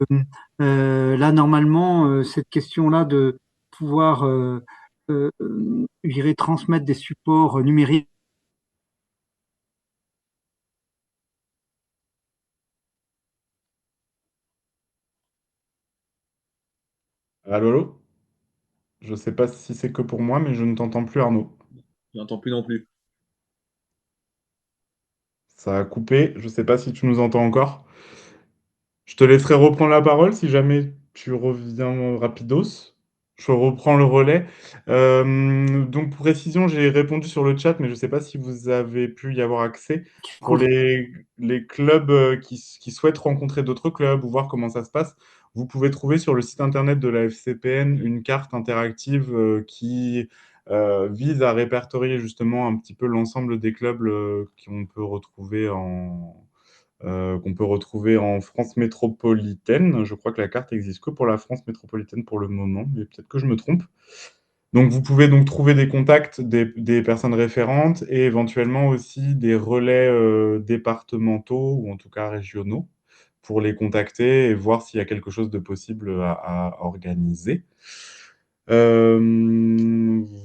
là, normalement, cette question-là de pouvoir, je dirais, transmettre des supports numériques. allô, allô. Je ne sais pas si c'est que pour moi, mais je ne t'entends plus Arnaud. Je n'entends plus non plus. Ça a coupé, je ne sais pas si tu nous entends encore. Je te laisserai reprendre la parole si jamais tu reviens rapidos. Je reprends le relais. Donc, pour précision, j'ai répondu sur le chat, mais je ne sais pas si vous avez pu y avoir accès. Pour les clubs qui souhaitent rencontrer d'autres clubs ou voir comment ça se passe, vous pouvez trouver sur le site internet de la FCPN une carte interactive qui vise à répertorier justement un petit peu l'ensemble des clubs qu'on peut retrouver en France métropolitaine. Je crois que la carte existe que pour la France métropolitaine pour le moment, mais peut-être que je me trompe. Donc, vous pouvez donc trouver des contacts des personnes référentes et éventuellement aussi des relais départementaux ou en tout cas régionaux pour les contacter et voir s'il y a quelque chose de possible à organiser.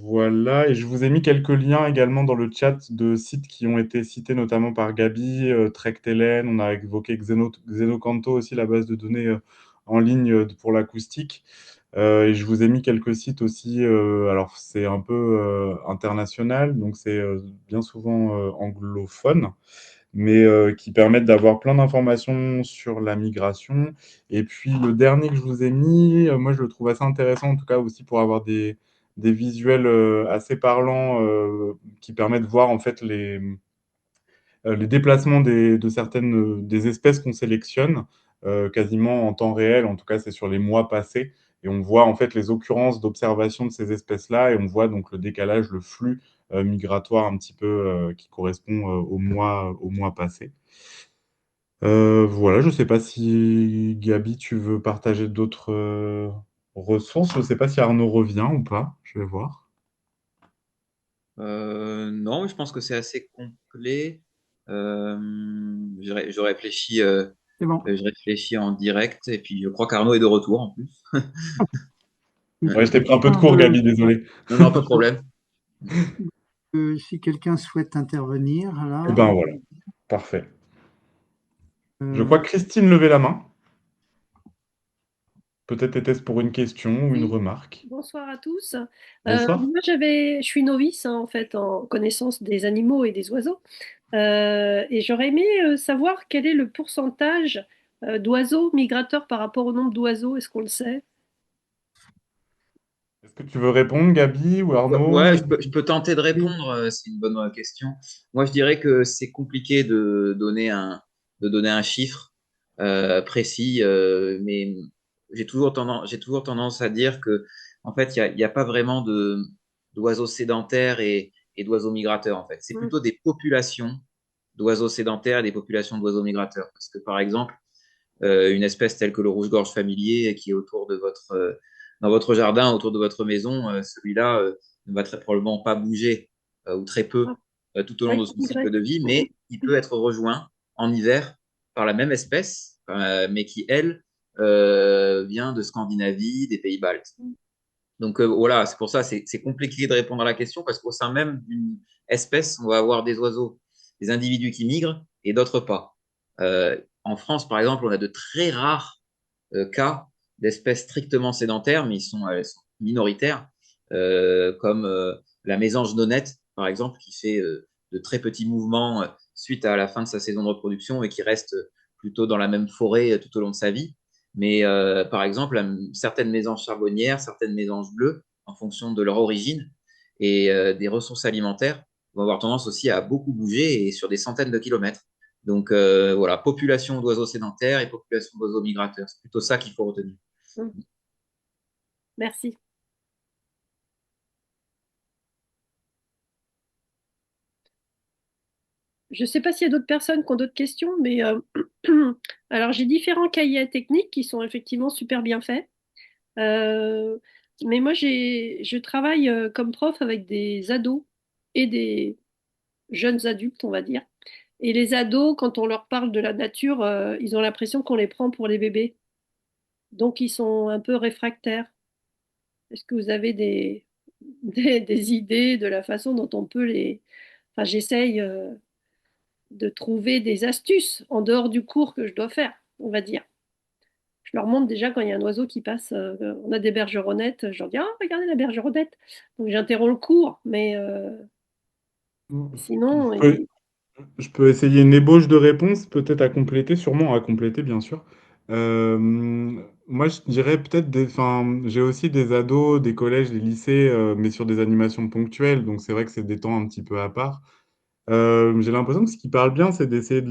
Voilà, et je vous ai mis quelques liens également dans le chat de sites qui ont été cités notamment par Gabi, Trek-Telen, on a évoqué Xenocanto aussi, la base de données en ligne pour l'acoustique. Et je vous ai mis quelques sites aussi, alors c'est un peu international, donc c'est bien souvent anglophone, mais qui permettent d'avoir plein d'informations sur la migration. Et puis le dernier que je vous ai mis, moi je le trouve assez intéressant, en tout cas aussi pour avoir des visuels assez parlants qui permettent de voir en fait les déplacements de certaines des espèces qu'on sélectionne quasiment en temps réel. En tout cas, c'est sur les mois passés. Et on voit en fait les occurrences d'observation de ces espèces-là et on voit donc le décalage, le flux migratoire un petit peu qui correspond au mois passé. Voilà, je ne sais pas si Gabi, tu veux partager d'autres ressources. Je ne sais pas si Arnaud revient ou pas. Je vais voir. Non, je pense que c'est assez complet. Je réfléchis, C'est bon. je réfléchis en direct et puis je crois qu'Arnaud est de retour en plus. Ouais, je t'ai pris un peu de cours, Euh, Gabi, désolé. Non, non, pas de problème. si quelqu'un souhaite intervenir, Eh là, ben voilà, parfait. Je euh, crois que Christine levait la main. Peut-être était-ce pour une question ou une Oui, remarque. bonsoir à tous. Bonsoir. Moi, je suis novice hein, en fait en connaissance des animaux et des oiseaux. Et j'aurais aimé savoir quel est le pourcentage d'oiseaux migrateurs par rapport au nombre d'oiseaux. Est-ce qu'on le sait? Est-ce que tu veux répondre, Gabi ou Ouais, Arnaud? je peux tenter de répondre, c'est une bonne question. Moi, je dirais que c'est compliqué de donner un chiffre précis, mais j'ai toujours tendance à dire que, en fait, il y a pas vraiment d'oiseaux sédentaires et d'oiseaux migrateurs, en fait. C'est Hmm. plutôt des populations d'oiseaux sédentaires et des populations d'oiseaux migrateurs. Parce que, par exemple, une espèce telle que le rouge-gorge familier qui est autour de dans votre jardin, autour de votre maison, celui-là ne va très probablement pas bouger ou très peu Ah, tout au long ouais, de il son cycle migrait. de vie, mais il peut être rejoint en hiver par la même espèce, mais qui, elle, vient de Scandinavie, des pays baltes. Donc voilà, c'est pour ça, c'est compliqué de répondre à la question parce qu'au sein même d'une espèce, on va avoir des oiseaux, des individus qui migrent et d'autres pas. En France, par exemple, on a de très rares cas d'espèces strictement sédentaires, mais elles sont minoritaires, comme la mésange nonnette, par exemple, qui fait de très petits mouvements suite à la fin de sa saison de reproduction et qui reste plutôt dans la même forêt tout au long de sa vie. Mais par exemple, certaines mésanges charbonnières, certaines mésanges bleues, en fonction de leur origine et des ressources alimentaires, vont avoir tendance aussi à beaucoup bouger et sur des centaines de kilomètres. Donc voilà, population d'oiseaux sédentaires et population d'oiseaux migrateurs. C'est plutôt ça qu'il faut retenir. Merci. Je ne sais pas s'il y a d'autres personnes qui ont d'autres questions, mais alors j'ai différents cahiers techniques qui sont effectivement super bien faits. Euh, mais moi, je travaille comme prof avec des ados et des jeunes adultes, on va dire. Et les ados, quand on leur parle de la nature, ils ont l'impression qu'on les prend pour les bébés. Donc, ils sont un peu réfractaires. Est-ce que vous avez des idées de la façon dont on peut les... Enfin, j'essaye de trouver des astuces en dehors du cours que je dois faire, on va dire. Je leur montre déjà quand il y a un oiseau qui passe, on a des bergeronnettes, je leur dis, ah, regardez la bergeronnette. Donc j'interromps le cours, mais sinon, Je peux, je peux essayer une ébauche de réponse, peut-être à compléter, sûrement à compléter, bien sûr. Euh, Moi, je dirais peut-être enfin, j'ai aussi des ados, des collèges, des lycées, mais sur des animations ponctuelles, donc c'est vrai que c'est des temps un petit peu à part. J'ai l'impression que ce qui parle bien, c'est d'essayer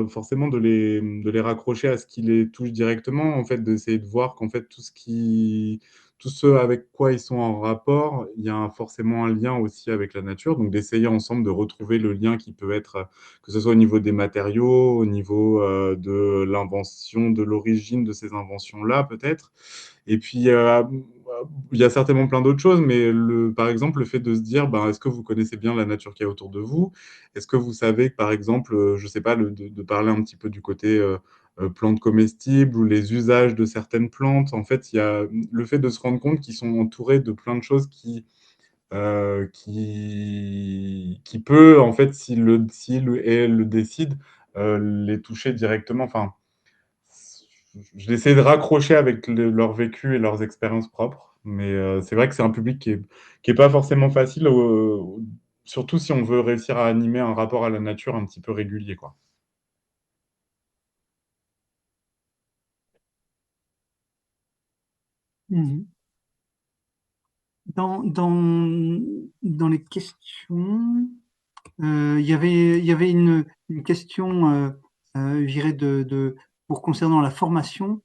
forcément de les raccrocher à ce qui les touche directement, en fait, d'essayer de voir qu'en fait, tout ce avec quoi ils sont en rapport, il y a forcément un lien aussi avec la nature, donc d'essayer ensemble de retrouver le lien qui peut être, que ce soit au niveau des matériaux, au niveau de l'invention, de l'origine de ces inventions-là, peut-être. Et puis, il y a certainement plein d'autres choses, mais par exemple, le fait de se dire, ben, est-ce que vous connaissez bien la nature qui est autour de vous? Est-ce que vous savez que, par exemple, je ne sais pas, de parler un petit peu du côté plantes comestibles ou les usages de certaines plantes? En fait, il y a le fait de se rendre compte qu'ils sont entourés de plein de choses qui peut, en fait, s'il ou elle le décide, les toucher directement. Enfin, j'essaie de raccrocher avec leur vécu et leurs expériences propres, mais c'est vrai que c'est un public qui est pas forcément facile, surtout si on veut réussir à animer un rapport à la nature un petit peu régulier, quoi. Mhm. Dans les questions, il y avait une question, je dirais, pour concernant la formation,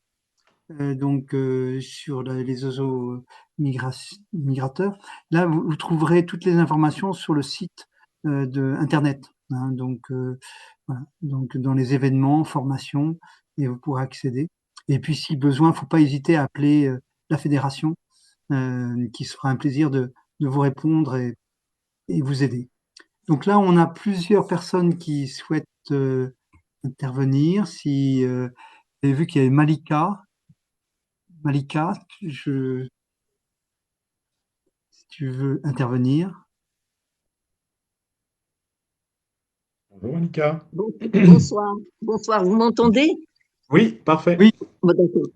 donc sur les oiseaux migrateurs. Là, vous trouverez toutes les informations sur le site de Internet, hein, donc, voilà. Donc, dans les événements, formations, et vous pourrez accéder. Et puis, si besoin, il ne faut pas hésiter à appeler la fédération, qui se fera un plaisir de vous répondre et vous aider. Donc là, on a plusieurs personnes qui souhaitent intervenir. Si vous avez vu qu'il y avait Malika. Malika, si tu veux intervenir. Bonjour, Monica. Bonsoir. Bonsoir, vous m'entendez? Oui, parfait. Oui. Bon, d'accord.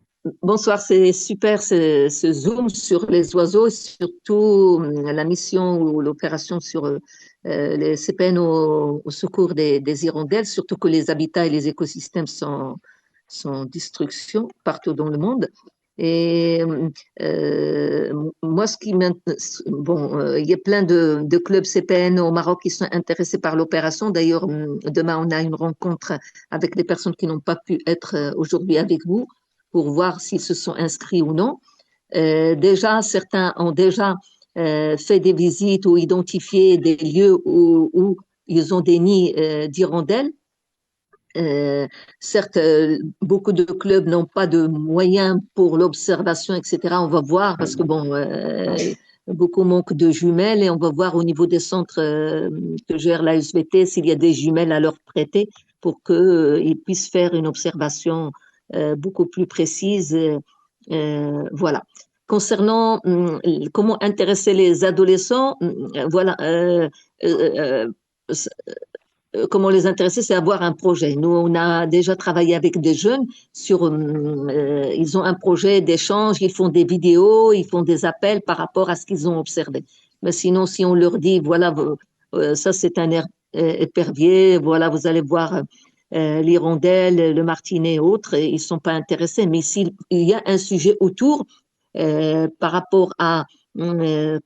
Bonsoir, c'est super ce zoom sur les oiseaux, et surtout la mission ou l'opération sur les CPN au secours des hirondelles, surtout que les habitats et les écosystèmes sont en destruction partout dans le monde. Et moi, ce qui m'intéresse, bon, il y a plein de clubs CPN au Maroc qui sont intéressés par l'opération. D'ailleurs, demain, on a une rencontre avec des personnes qui n'ont pas pu être aujourd'hui avec vous pour voir s'ils se sont inscrits ou non. Déjà, certains ont déjà fait des visites ou identifié des lieux où ils ont des nids d'hirondelles. Certes, beaucoup de clubs n'ont pas de moyens pour l'observation, etc. On va voir parce que bon, beaucoup manquent de jumelles et on va voir au niveau des centres que gère la SVT s'il y a des jumelles à leur prêter pour qu'ils puissent faire une observation beaucoup plus précise. Voilà. Concernant comment intéresser les adolescents, voilà. Comment les intéresser, c'est avoir un projet. Nous, on a déjà travaillé avec des jeunes sur, ils ont un projet d'échange, ils font des vidéos, ils font des appels par rapport à ce qu'ils ont observé. Mais sinon, si on leur dit, voilà, ça c'est un épervier, voilà, vous allez voir l'hirondelle, le martinet et autres, et ils ne sont pas intéressés. Mais s'il y a un sujet autour par rapport à un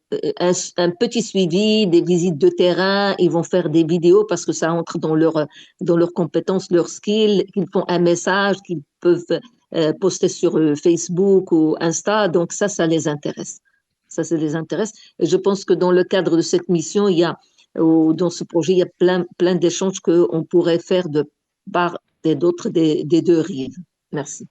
petit suivi, des visites de terrain, ils vont faire des vidéos parce que ça entre dans leurs compétences, leurs skills, qu'ils font un message qu'ils peuvent poster sur Facebook ou Insta. Donc ça les intéresse. Ça les intéresse. Et je pense que dans le cadre de cette mission, dans ce projet, il y a plein d'échanges qu'on pourrait faire de part et d'autre des deux rives. Merci.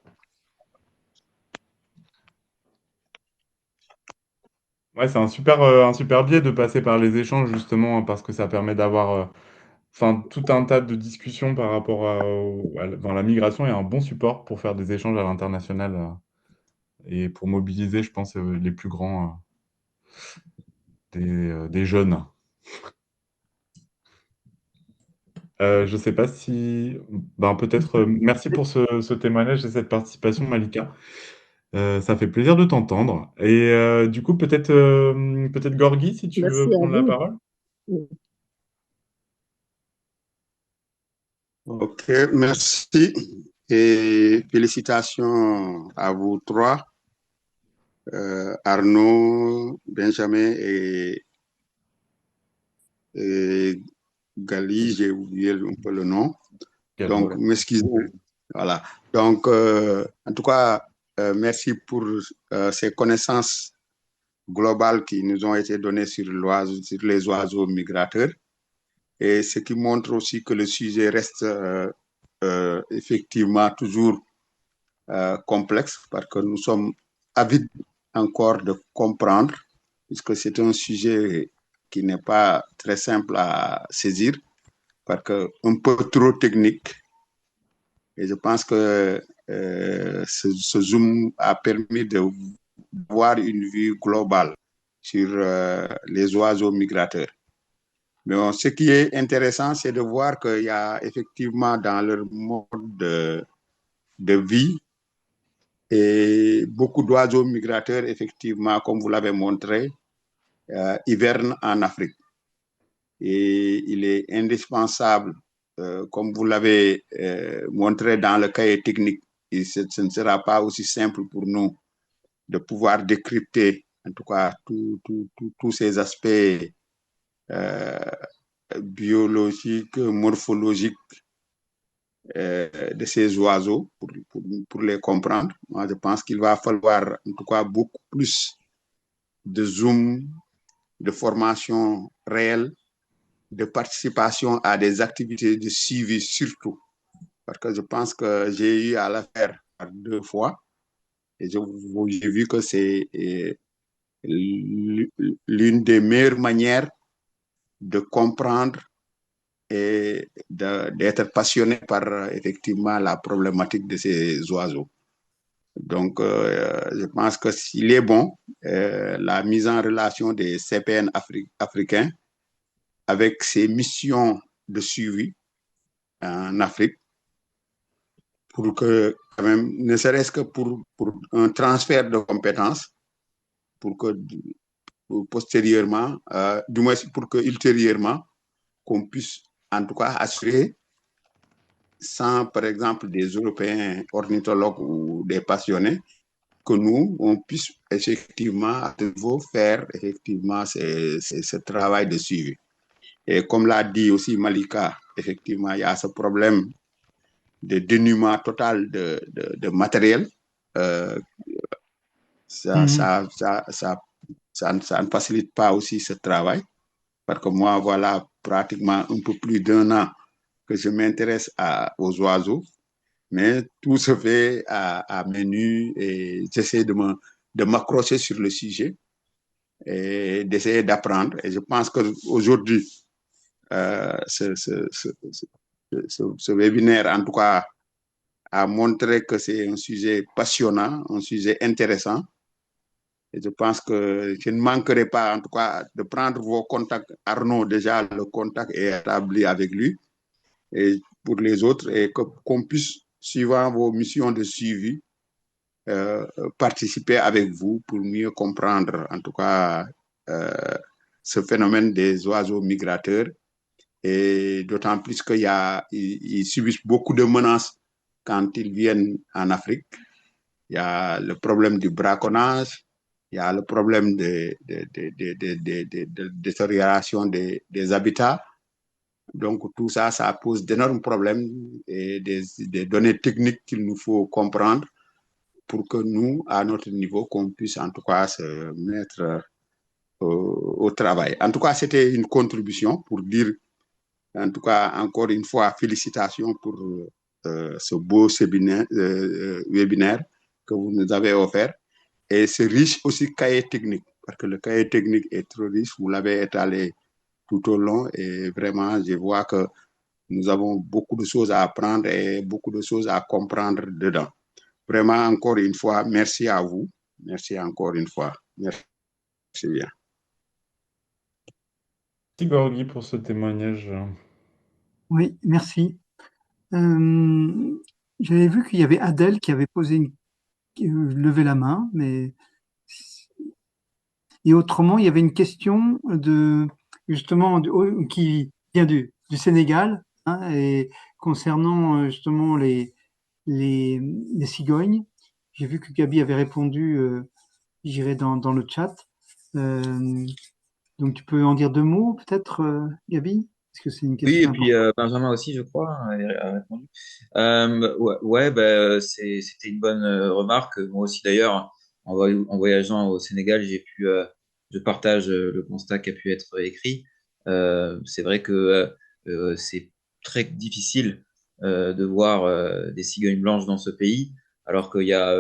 Ouais, c'est un super biais de passer par les échanges, justement, parce que ça permet d'avoir tout un tas de discussions par rapport dans la migration et un bon support pour faire des échanges à l'international et pour mobiliser, je pense, les plus grands des jeunes. Je ne sais pas si... Ben, peut-être... merci pour ce témoignage et cette participation, Malika. Ça fait plaisir de t'entendre. Et du coup, peut-être Gorgui, si tu veux Merci à prendre la vous. parole. Ok, merci et félicitations à vous trois, Arnaud, Benjamin et Gali, j'ai oublié un peu le nom. Gallo. Donc, m'excusez. Voilà. Donc, en tout cas, merci pour ces connaissances globales qui nous ont été données sur les oiseaux migrateurs. Et ce qui montre aussi que le sujet reste effectivement toujours complexe parce que nous sommes avides encore de comprendre, puisque c'est un sujet qui n'est pas très simple à saisir, parce qu'un peu trop technique. Et je pense que ce Zoom a permis de voir une vue globale sur les oiseaux migrateurs. Mais bon, ce qui est intéressant, c'est de voir qu'il y a effectivement dans leur mode de vie et beaucoup d'oiseaux migrateurs, effectivement, comme vous l'avez montré, hivernent en Afrique. Et il est indispensable, comme vous l'avez montré dans le cahier technique, et ce ne sera pas aussi simple pour nous de pouvoir décrypter, en tout cas, tous ces aspects biologiques, morphologiques de ces oiseaux pour les comprendre. Moi, je pense qu'il va falloir, en tout cas, beaucoup plus de zoom, de formation réelle, de participation à des activités de suivi surtout. Parce que je pense que j'ai eu à la faire 2 fois et j'ai vu que c'est l'une des meilleures manières de comprendre et d'être passionné par effectivement la problématique de ces oiseaux. Donc, je pense que s'il est bon, la mise en relation des CPN africains avec ces missions de suivi en Afrique, pour que, quand même, ne serait-ce que pour un transfert de compétences, pour que postérieurement, du moins pour que ultérieurement, qu'on puisse en tout cas assurer, sans par exemple des Européens ornithologues ou des passionnés, que nous, on puisse effectivement à nouveau faire effectivement ce travail de suivi. Et comme l'a dit aussi Malika, effectivement, il y a ce problème de dénuement total de matériel. Ça ne facilite pas aussi ce travail. Parce que moi, voilà pratiquement un peu plus d'1 an que je m'intéresse aux oiseaux. Mais tout se fait à menu et j'essaie de m'accrocher sur le sujet et d'essayer d'apprendre. Et je pense qu'aujourd'hui, ce webinaire, en tout cas, a montré que c'est un sujet passionnant, un sujet intéressant. Et je pense que je ne manquerai pas, en tout cas, de prendre vos contacts. Arnaud, déjà, le contact est établi avec lui. Et pour les autres, et qu'on puisse, suivant vos missions de suivi, participer avec vous pour mieux comprendre, en tout cas, ce phénomène des oiseaux migrateurs. Et d'autant plus ils subissent beaucoup de menaces quand ils viennent en Afrique. Il y a le problème du braconnage, il y a le problème de détérioration des habitats. Donc, tout ça, ça pose d'énormes problèmes et des données techniques qu'il nous faut comprendre pour que nous, à notre niveau, qu'on puisse en tout cas se mettre au travail. En tout cas, c'était une contribution pour dire, en tout cas, encore une fois, félicitations pour ce beau webinaire que vous nous avez offert. Et c'est riche aussi cahier technique, parce que le cahier technique est trop riche, vous l'avez étalé tout au long et vraiment, je vois que nous avons beaucoup de choses à apprendre et beaucoup de choses à comprendre dedans. Vraiment, encore une fois, merci à vous. Merci encore une fois. Merci bien. Merci Gorgui pour ce témoignage. Oui, merci. J'avais vu qu'il y avait Adèle qui avait levé la main, mais et autrement, il y avait une question qui vient du Sénégal, hein, et concernant justement les cigognes. J'ai vu que Gabi avait répondu, j'irai dans le chat. Donc tu peux en dire deux mots peut-être, Gabi? Parce que c'est une Oui, et question puis importante. Benjamin aussi, je crois, a répondu. Ouais, c'était une bonne remarque. Moi aussi, d'ailleurs, en voyageant au Sénégal, je partage le constat qui a pu être écrit. C'est vrai que c'est très difficile de voir des cigognes blanches dans ce pays, alors qu'il y a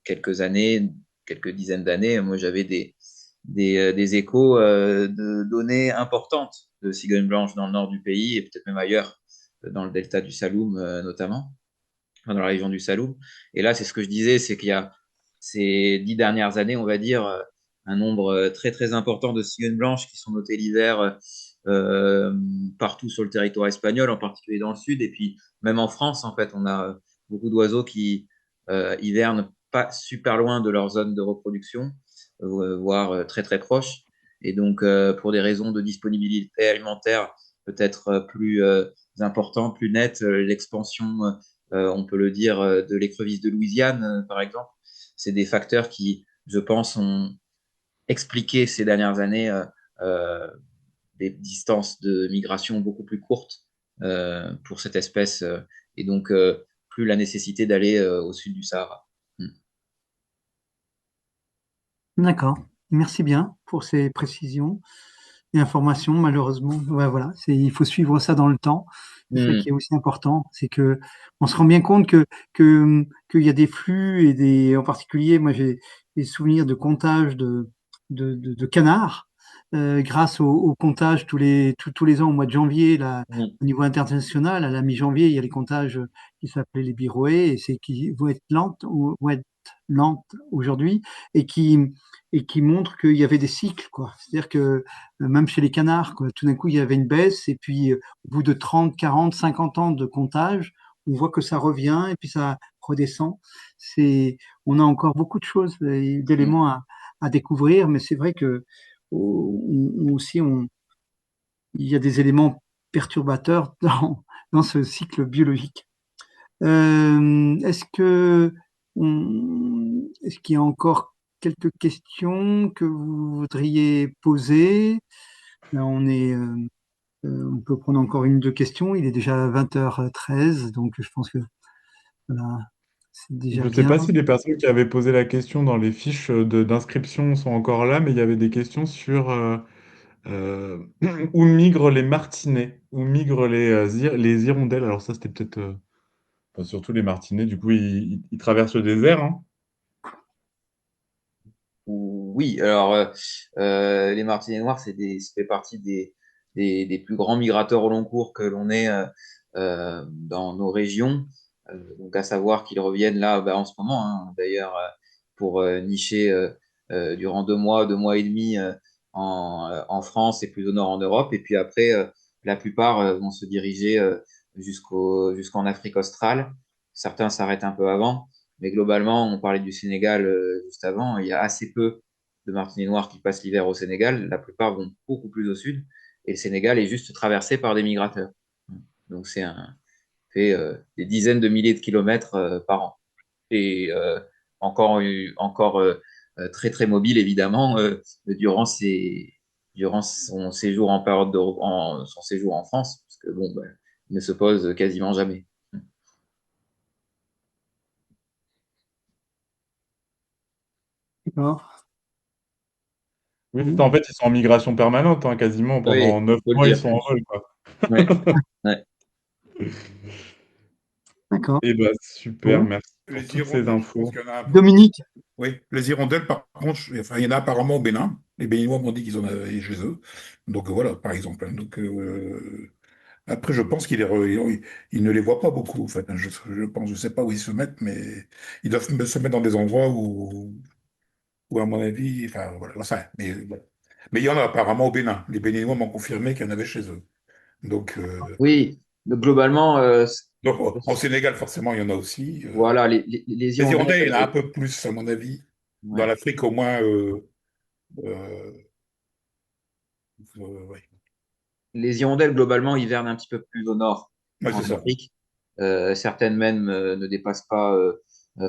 quelques années, quelques dizaines d'années, moi j'avais des échos de données importantes de cigognes blanches dans le nord du pays et peut-être même ailleurs, dans le delta du Saloum notamment, enfin, dans la région du Saloum. Et là, c'est ce que je disais, c'est qu'il y a ces 10 dernières années, on va dire, un nombre très très important de cigognes blanches qui sont notées l'hiver euh, partout sur le territoire espagnol, en particulier dans le sud, et puis même en France, en fait, on a beaucoup d'oiseaux qui hivernent pas super loin de leur zone de reproduction, voire très très proche. Et donc, pour des raisons de disponibilité alimentaire peut-être plus importantes, plus nettes, l'expansion, on peut le dire, de l'écrevisse de Louisiane, par exemple, c'est des facteurs qui, je pense, ont expliqué ces dernières années euh, des distances de migration beaucoup plus courtes pour cette espèce et donc plus la nécessité d'aller au sud du Sahara. Mm. D'accord. Merci bien pour ces précisions et informations. Malheureusement, ouais, voilà, il faut suivre ça dans le temps. C'est ça Mm. qui est aussi important, c'est que on se rend bien compte qu'il y a des flux en particulier, moi j'ai des souvenirs de comptage de canards grâce au comptage tous les ans au mois de janvier là, Mm. au niveau international. À la mi-janvier, il y a les comptages qui s'appelaient les biroés et c'est qui vont être lentes aujourd'hui et qui montrent qu'il y avait des cycles, quoi. C'est-à-dire que même chez les canards, quoi, tout d'un coup, il y avait une baisse, et puis au bout de 30, 40, 50 ans de comptage, on voit que ça revient, et puis ça redescend. On a encore beaucoup de choses, Mm. d'éléments à découvrir, mais c'est vrai que aussi, il y a des éléments perturbateurs dans ce cycle biologique. Est-ce qu'il y a encore quelques questions que vous voudriez poser? Là, on peut prendre encore une ou deux questions. Il est déjà 20h13, donc je pense que voilà, c'est Je déjà ne sais bien. pas si les personnes qui avaient posé la question dans les fiches d'inscription sont encore là, mais il y avait des questions sur euh, où migrent les martinets, où migrent les hirondelles. Alors ça, c'était peut-être enfin, surtout les martinets. Du coup, ils traversent le désert, hein. Oui, alors les martinets noirs, ça fait partie des plus grands migrateurs au long cours que l'on ait dans nos régions. Donc à savoir qu'ils reviennent là en ce moment, hein, d'ailleurs, pour nicher durant 2 mois, 2 mois et demi en France et plus au nord en Europe. Et puis après, la plupart vont se diriger jusqu'en Afrique australe. Certains s'arrêtent un peu avant. Mais globalement, on parlait du Sénégal juste avant, il y a assez peu de martinets noirs qui passent l'hiver au Sénégal, la plupart vont beaucoup plus au sud, et le Sénégal est juste traversé par des migrateurs. Donc fait des dizaines de milliers de kilomètres par an. Et encore très très mobile évidemment durant son séjour en son séjour en France, parce que bon, ben, il ne se pose quasiment jamais. D'accord. Oui, c'est ça. En fait, ils sont en migration permanente, hein, quasiment. Oui, Pendant 9 faut le mois, ils dire. sont en vol, quoi. Ouais. Ouais. D'accord. Eh ben, super, Bon. merci pour Les toutes ces hirondelles, je pense infos. qu'il y en a un peu. Dominique, Oui, les hirondelles, par contre, enfin, il y en a apparemment au Bénin. Les Béninois m'ont dit qu'ils en avaient chez eux. Donc voilà, par exemple, hein. Donc, après, je pense ils ne les voient pas beaucoup, en fait, hein. Je pense, je sais pas où ils se mettent, mais ils doivent se mettre dans des endroits où à mon avis, enfin, voilà, enfin, mais, bon. Mais il y en a apparemment au Bénin. Les Béninois m'ont confirmé qu'il y en avait chez eux. Donc, Oui, donc, globalement, donc au Sénégal, forcément, il y en a aussi. voilà, les Les hirondelles, Hirondelles, il y en a un peu plus, à mon avis. Dans ouais. l'Afrique, au moins, euh, ouais. Les hirondelles, globalement, hivernent un petit peu plus au nord, Ouais, c'est en ça. Afrique. Certaines même ne dépassent pas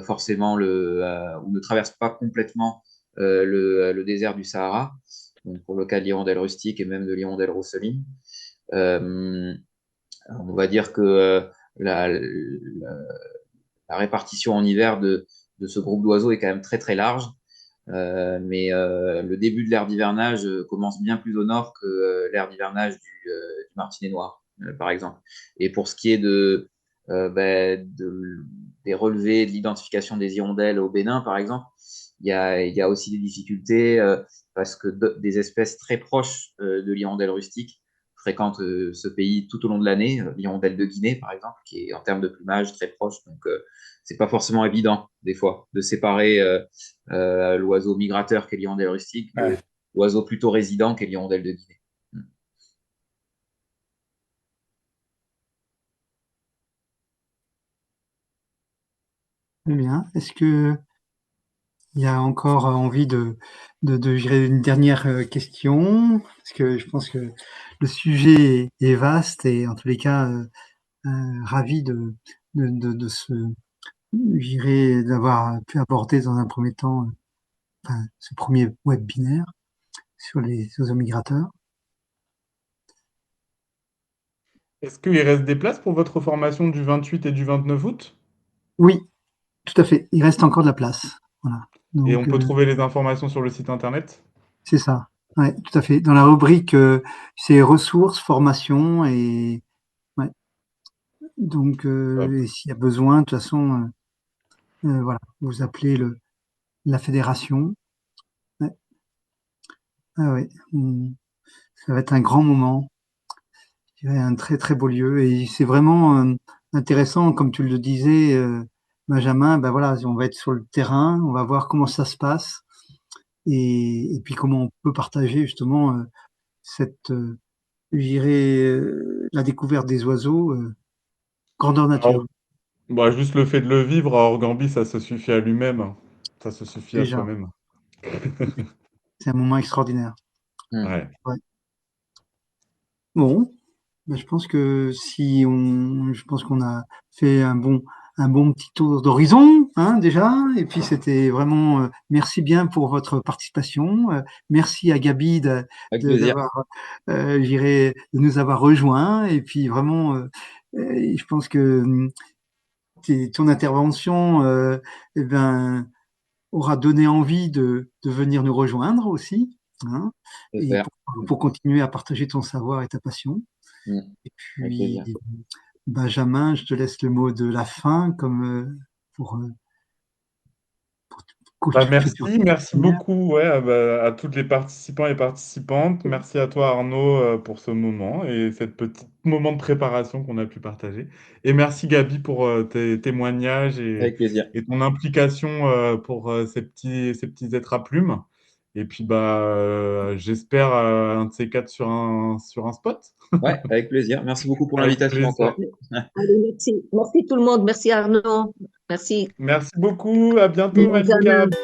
forcément ou ne traversent pas complètement le désert du Sahara. Donc, pour le cas de l'hirondelle rustique et même de l'hirondelle rousseline. Euh, on va dire que la répartition en hiver de ce groupe d'oiseaux est quand même très très large. Mais le début de l'ère d'hivernage commence bien plus au nord que l'ère d'hivernage du martinet noir, par exemple. Et pour ce qui est des relevés, de l'identification des hirondelles au Bénin, par exemple, il y a aussi des difficultés parce que des espèces très proches de l'hirondelle rustique fréquentent ce pays tout au long de l'année. L'hirondelle de Guinée, par exemple, qui est en termes de plumage très proche. Donc, c'est pas forcément évident, des fois, de séparer l'oiseau migrateur qu'est l'hirondelle rustique de Ouais. l'oiseau plutôt résident qu'est l'hirondelle de Guinée. très bien. Est-ce que il y a encore envie de gérer une dernière question? Parce que je pense que le sujet est vaste et en tous les cas, ravi de d'avoir pu aborder dans un premier temps, enfin, ce premier webinaire sur les oiseaux migrateurs. Est-ce qu'il reste des places pour votre formation du 28 et du 29 août? Oui, tout à fait. Il reste encore de la place. Voilà. Et on Donc, peut trouver les informations sur le site internet? c'est ça. Ouais, tout à fait. Dans la rubrique, c'est ressources, formation et ouais. Donc, Hop. et s'il y a besoin, de toute façon, voilà, vous appelez la fédération. Ouais. Ah ouais. Ça va être un grand moment. Je dirais un très très beau lieu et c'est vraiment intéressant, comme tu le disais, Benjamin. Ben voilà, on va être sur le terrain, on va voir comment ça se passe et puis comment on peut partager justement cette, je dirais, la découverte des oiseaux, grandeur nature Alors, bah, juste le fait de le vivre à Orgambi, ça se suffit à lui-même, hein. Ça se suffit à déjà. soi-même. C'est un moment extraordinaire. Mm. Ouais. Ouais. Bon, ben, je pense qu'on a fait un bon petit tour d'horizon, hein, déjà. Et puis c'était vraiment, merci bien pour votre participation. Merci à Gabi Avec plaisir. d'avoir, de nous avoir rejoints. Et puis vraiment, je pense que ton intervention, eh ben, aura donné envie de venir nous rejoindre aussi, hein, et J'espère. pour continuer à partager ton savoir et ta passion. Mm. Et Avec puis, plaisir. Benjamin, je te laisse le mot de la fin, comme pour, Bah, clôturer. merci beaucoup ouais, à toutes les participants et participantes. Merci à toi Arnaud pour ce moment et cette petite moment de préparation qu'on a pu partager. Et merci Gabi pour tes témoignages Avec plaisir. et ton implication pour ces petits êtres à plumes. Et puis j'espère un de ces quatre sur un spot. Ouais, avec plaisir. Merci beaucoup pour Avec l'invitation plaisir. encore. Allez, merci. Merci tout le monde. Merci Arnaud. Merci. Merci beaucoup. À bientôt Benjamin. Malika.